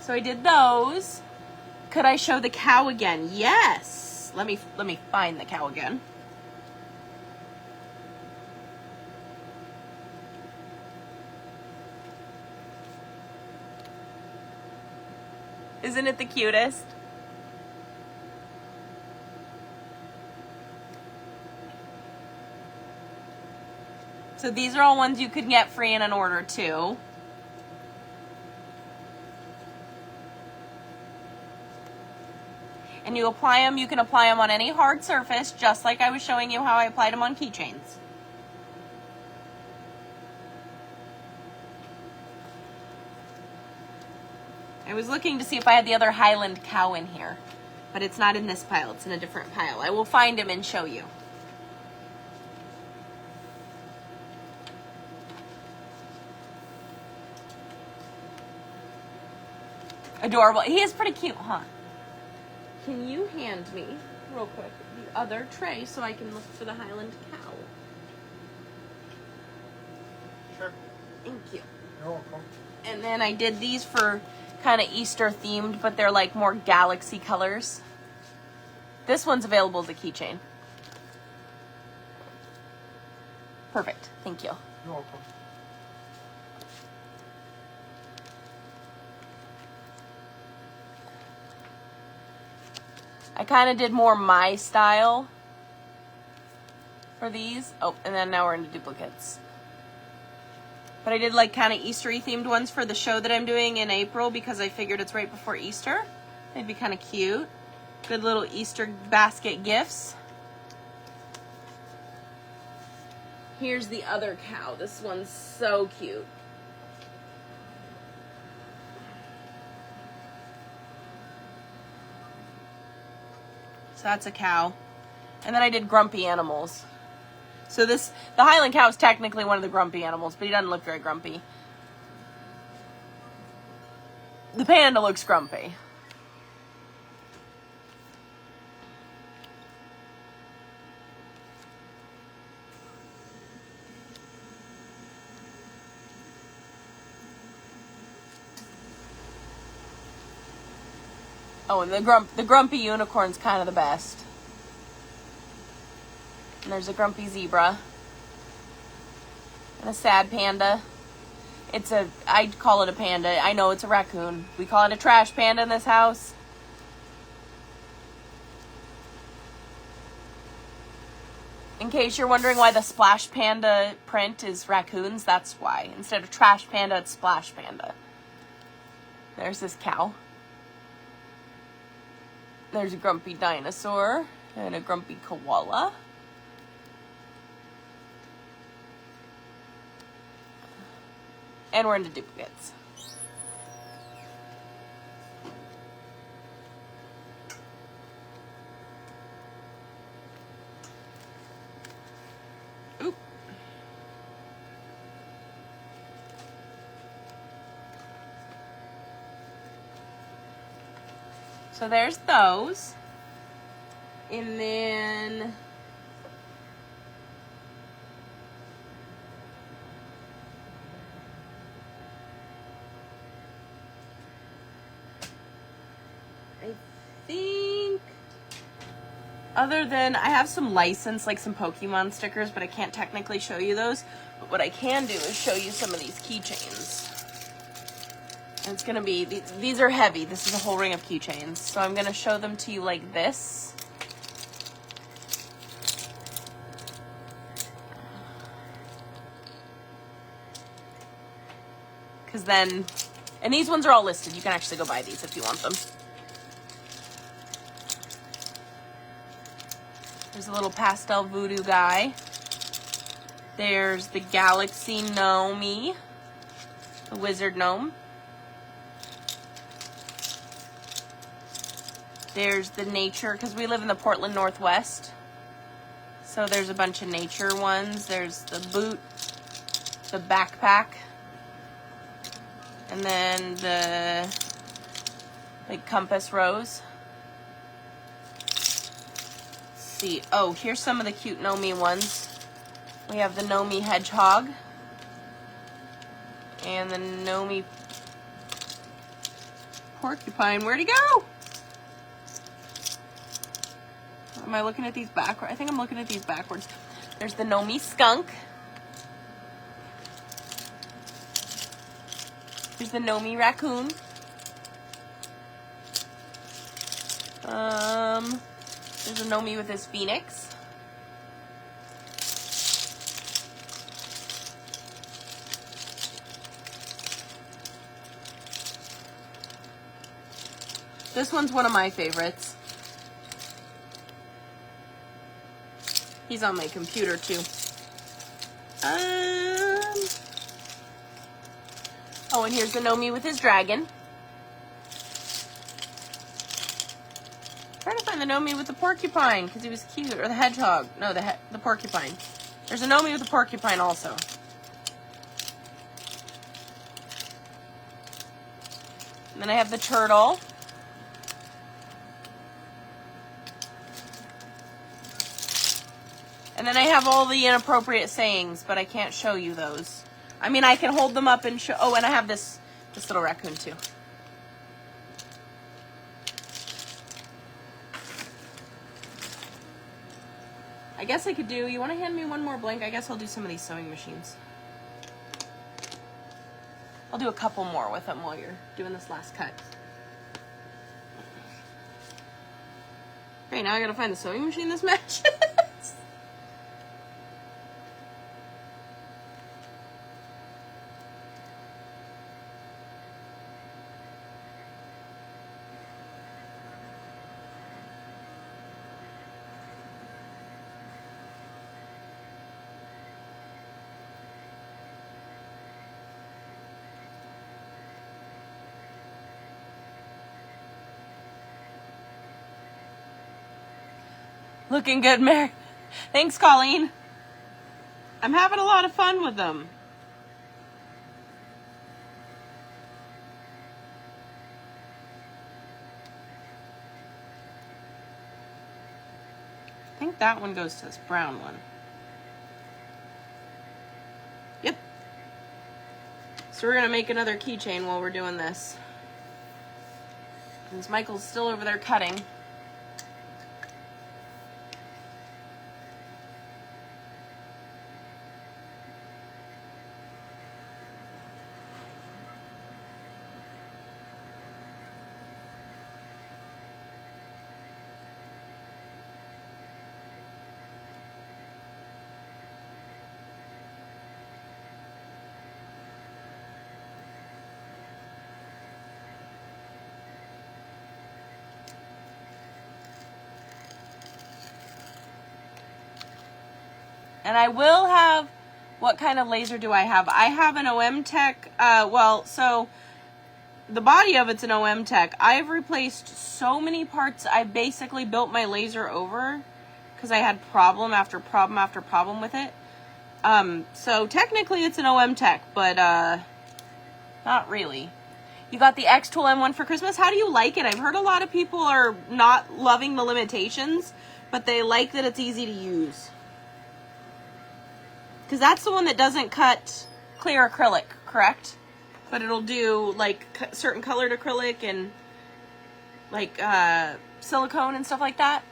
So I did those. Could I show the cow again? Yes. Let me find the cow again. Isn't it the cutest? So these are all ones you could get free in an order too. And you apply them, you can apply them on any hard surface, just like I was showing you how I applied them on keychains. I was looking to see if I had the other Highland cow in here, but it's not in this pile, it's in a different pile. I will find him and show you. Adorable. He is pretty cute, huh? Can you hand me, real quick, the other tray so I can look for the Highland cow? Sure. Thank you. You're welcome. And then I did these for kind of Easter themed, but they're like more galaxy colors. This one's available as a keychain. Perfect. Thank you. You're welcome. I kind of did more my style for these. Oh, and then now we're into duplicates. But I did like kind of Easter-y themed ones for the show that I'm doing in April because I figured it's right before Easter. They'd be kind of cute. Good little Easter basket gifts. Here's the other cow. This one's so cute. So that's a cow. And then I did grumpy animals. So the Highland cow is technically one of the grumpy animals, but he doesn't look very grumpy. The panda looks grumpy. Oh, and the grumpy unicorn's kind of the best. And there's a grumpy zebra. And a sad panda. I'd call it a panda. I know it's a raccoon. We call it a trash panda in this house. In case you're wondering why the Splash Panda print is raccoons, that's why. Instead of trash panda, it's Splash Panda. There's this cow. There's a grumpy dinosaur and a grumpy koala. And we're into duplicates. Oop. So there's those. And then I think other than I have some license, like some Pokemon stickers, but I can't technically show you those. But what I can do is show you some of these keychains. And it's going to be, these are heavy. This is a whole ring of keychains. So I'm going to show them to you like this. Because then, and these ones are all listed. You can actually go buy these if you want them. There's a little pastel voodoo guy. There's the Galaxy Gnome, the wizard gnome. There's the nature, because we live in the Portland Northwest. So there's a bunch of nature ones. There's the boot, the backpack, and then the like compass rose. See, oh, here's some of the cute Nomi ones. We have the Nomi hedgehog and the Nomi porcupine. Where'd he go? Am I looking at these backwards? I think I'm looking at these backwards. There's the Nomi skunk. There's the Nomi raccoon. There's a Nomi with his phoenix. This one's one of my favorites. He's on my computer too. Oh, and here's the Nomi with his dragon. Trying to find the Nomi with the porcupine because he was cute, or the hedgehog. No, the porcupine. There's a Nomi with the porcupine also. And then I have the turtle. And then I have all the inappropriate sayings, but I can't show you those. I mean, I can hold them up and show. Oh, and I have this this little raccoon too. I guess I could do, you want to hand me one more blank? I guess I'll do some of these sewing machines. I'll do a couple more with them while you're doing this last cut. Okay, now I gotta find the sewing machine this matches. Looking good, Mary. Thanks, Colleen. I'm having a lot of fun with them. I think that one goes to this brown one. Yep. So we're gonna make another keychain while we're doing this. Since Michael's still over there cutting. And I will have, what kind of laser do I have? I have an OM Tech, so the body of it's an OM Tech. I've replaced so many parts, I basically built my laser over because I had problem after problem after problem with it. So technically it's an OM Tech, but not really. You got the X-Tool M1 for Christmas. How do you like it? I've heard a lot of people are not loving the limitations, but they like that it's easy to use. Because that's the one that doesn't cut clear acrylic, correct? But it'll do like certain colored acrylic and like silicone and stuff like that.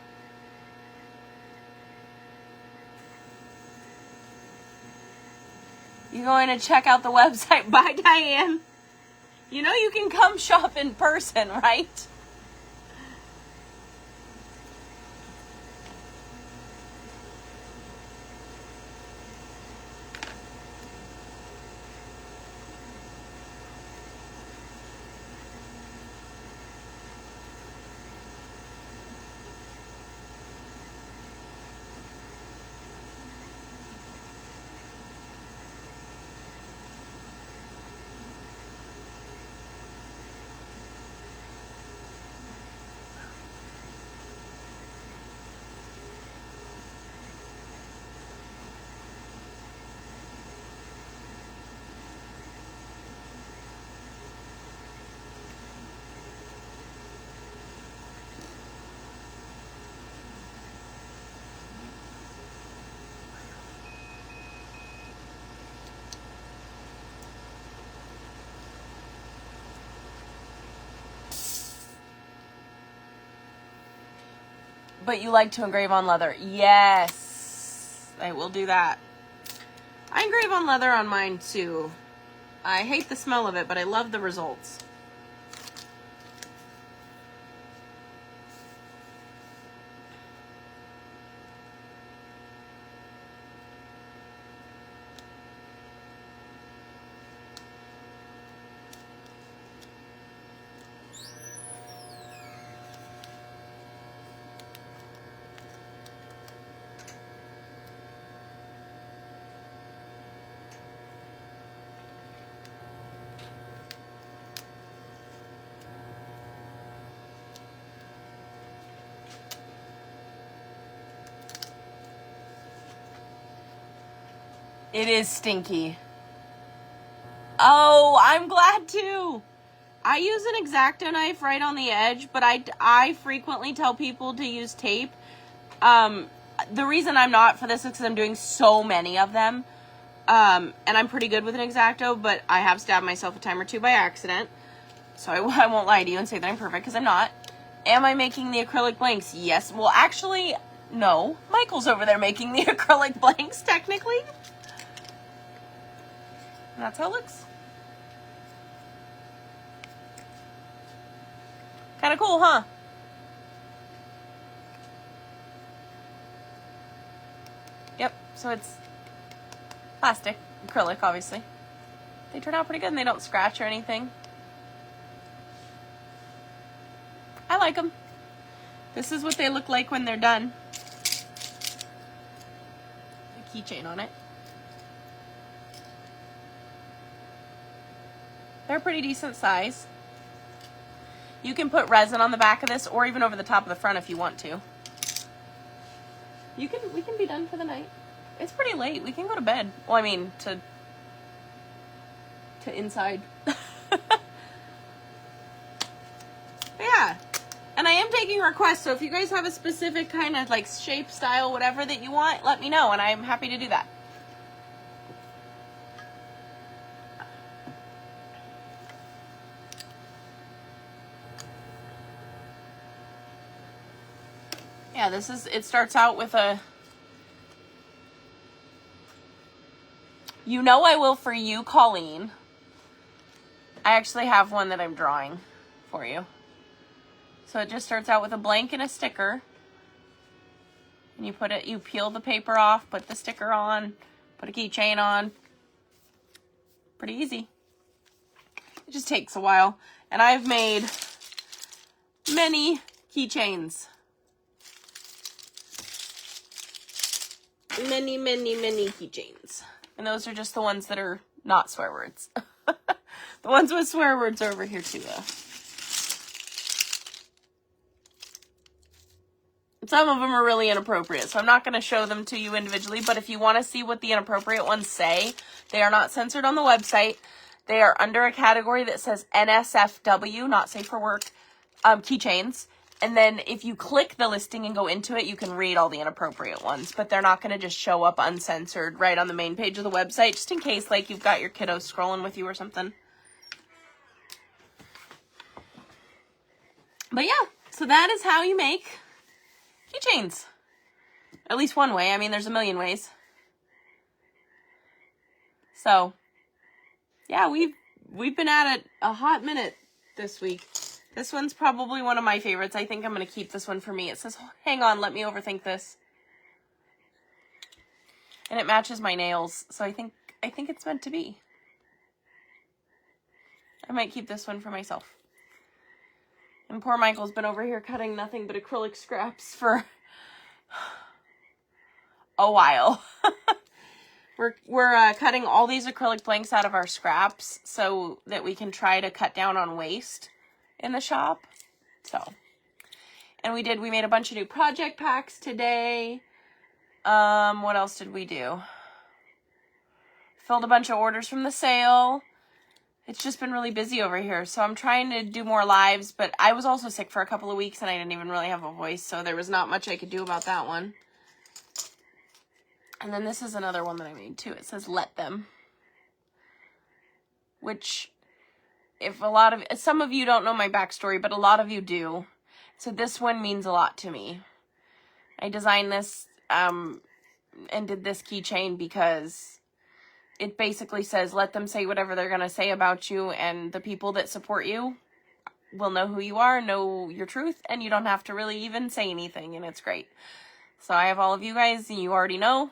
You going to check out the website? Bye, Diane. You know you can come shop in person, right? But you like to engrave on leather. Yes, I will do that. I engrave on leather on mine too. I hate the smell of it, but I love the results. It is stinky. Oh, I'm glad too. I use an X-Acto knife right on the edge, but I frequently tell people to use tape. The reason I'm not for this is because I'm doing so many of them. And I'm pretty good with an X-Acto, but I have stabbed myself a time or two by accident. So I won't lie to you and say that I'm perfect, because I'm not. Am I making the acrylic blanks? Yes. Well, actually, no. Michael's over there making the acrylic blanks, technically. And that's how it looks. Kind of cool, huh? Yep, so it's plastic, acrylic, obviously. They turn out pretty good and they don't scratch or anything. I like them. This is what they look like when they're done. A keychain on it. They're pretty decent size. You can put resin on the back of this or even over the top of the front if you want to. We can be done for the night. It's pretty late. We can go to bed. Well, I mean, to inside. Yeah. And I am taking requests, so if you guys have a specific kind of like shape, style, whatever that you want, let me know, and I'm happy to do that. Yeah, it starts out with a, you know I will for you, Colleen. I actually have one that I'm drawing for you. So it just starts out with a blank and a sticker. And you peel the paper off, put the sticker on, put a keychain on. Pretty easy. It just takes a while. And I've made many keychains. Many keychains. And those are just the ones that are not swear words. The ones with swear words are over here too, though. Some of them are really inappropriate, so I'm not going to show them to you individually, but if you want to see what the inappropriate ones say, they are not censored on the website. They are under a category that says NSFW, not safe for work, keychains. And then if you click the listing and go into it, you can read all the inappropriate ones, but they're not going to just show up uncensored right on the main page of the website, just in case, like, you've got your kiddos scrolling with you or something. But yeah, so that is how you make keychains. At least one way. I mean, there's a million ways. So, yeah, we've been at it a hot minute this week. This one's probably one of my favorites. I think I'm going to keep this one for me. It says, hang on, let me overthink this. And it matches my nails, so I think it's meant to be. I might keep this one for myself. And poor Michael's been over here cutting nothing but acrylic scraps for a while. We're cutting all these acrylic blanks out of our scraps so that we can try to cut down on waste in the shop. So, and we made a bunch of new project packs today. What else did we do? Filled a bunch of orders from the sale. It's just been really busy over here, so I'm trying to do more lives, but I was also sick for a couple of weeks and I didn't even really have a voice, so there was not much I could do about that one. And then this is another one that I made too. It says, let them. Which, some of you don't know my backstory, but a lot of you do. So this one means a lot to me. I designed this, and did this keychain because it basically says, let them say whatever they're going to say about you, and the people that support you will know who you are, know your truth, and you don't have to really even say anything, and it's great. So I have all of you guys, and you already know,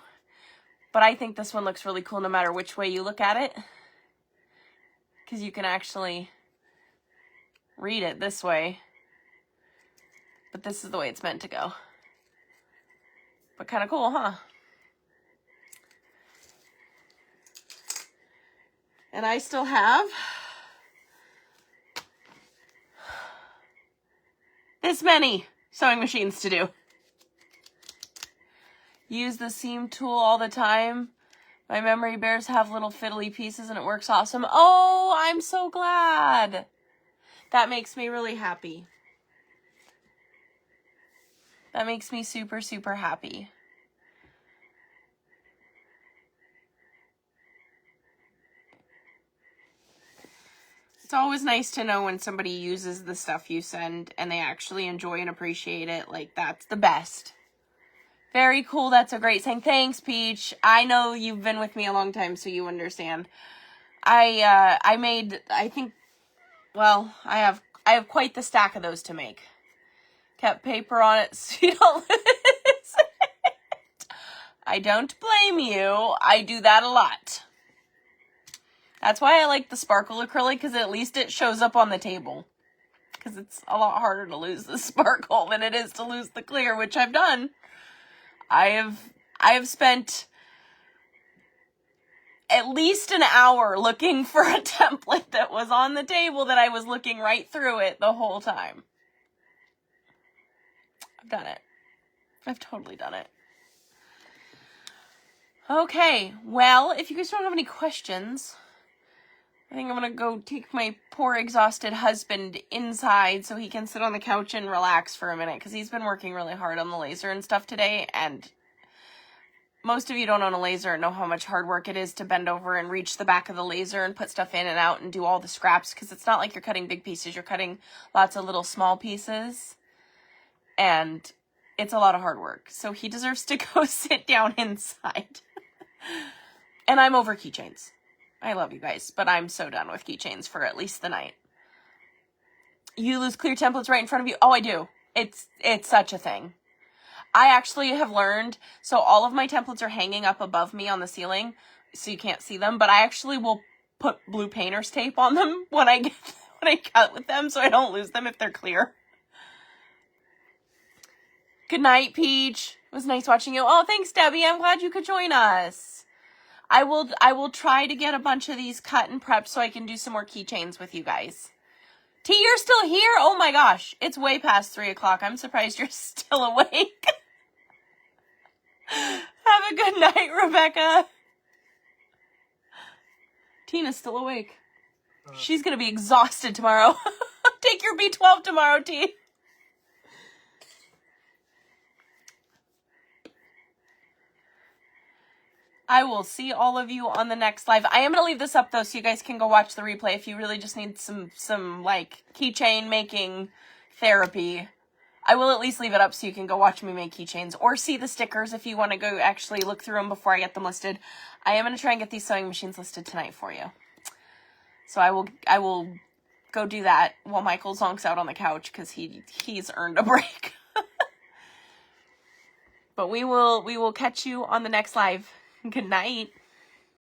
but I think this one looks really cool no matter which way you look at it, because you can actually read it this way, but this is the way it's meant to go. But kind of cool, huh? And I still have this many sewing machines to do. Use the seam tool all the time. My memory bears have little fiddly pieces and it works awesome. Oh, I'm so glad. That makes me really happy. That makes me super, super happy. It's always nice to know when somebody uses the stuff you send and they actually enjoy and appreciate it. Like, that's the best. Very cool. That's a great saying. Thanks, Peach. I know you've been with me a long time, so you understand. I made, I think, well, I have quite the stack of those to make. Kept paper on it so you don't lose it. I don't blame you. I do that a lot. That's why I like the sparkle acrylic, because at least it shows up on the table. Because it's a lot harder to lose the sparkle than it is to lose the clear, which I've done. I have spent at least an hour looking for a template that was on the table that I was looking right through it the whole time. I've done it. I've totally done it. Okay, well, if you guys don't have any questions, I think I'm gonna go take my poor exhausted husband inside so he can sit on the couch and relax for a minute, because he's been working really hard on the laser and stuff today, and most of you don't own a laser and know how much hard work it is to bend over and reach the back of the laser and put stuff in and out and do all the scraps, because it's not like you're cutting big pieces, you're cutting lots of little small pieces, and it's a lot of hard work. So he deserves to go sit down inside. And I'm over keychains. I love you guys, but I'm so done with keychains for at least the night. You lose clear templates right in front of you? Oh, I do. It's such a thing. I actually have learned, so all of my templates are hanging up above me on the ceiling, so you can't see them, but I actually will put blue painter's tape on them when I cut with them, so I don't lose them if they're clear. Good night, Peach. It was nice watching you. Oh, thanks, Debbie. I'm glad you could join us. I will try to get a bunch of these cut and prepped so I can do some more keychains with you guys. T, you're still here? Oh my gosh. It's way past 3 o'clock. I'm surprised you're still awake. Have a good night, Rebecca. Tina's still awake. She's going to be exhausted tomorrow. Take your B12 tomorrow, T. I will see all of you on the next live. I am going to leave this up, though, so you guys can go watch the replay if you really just need some like, keychain making therapy. I will at least leave it up so you can go watch me make keychains, or see the stickers if you want to go actually look through them before I get them listed. I am going to try and get these sewing machines listed tonight for you. So I will go do that while Michael zonks out on the couch, because he's earned a break. But we will catch you on the next live. Good night.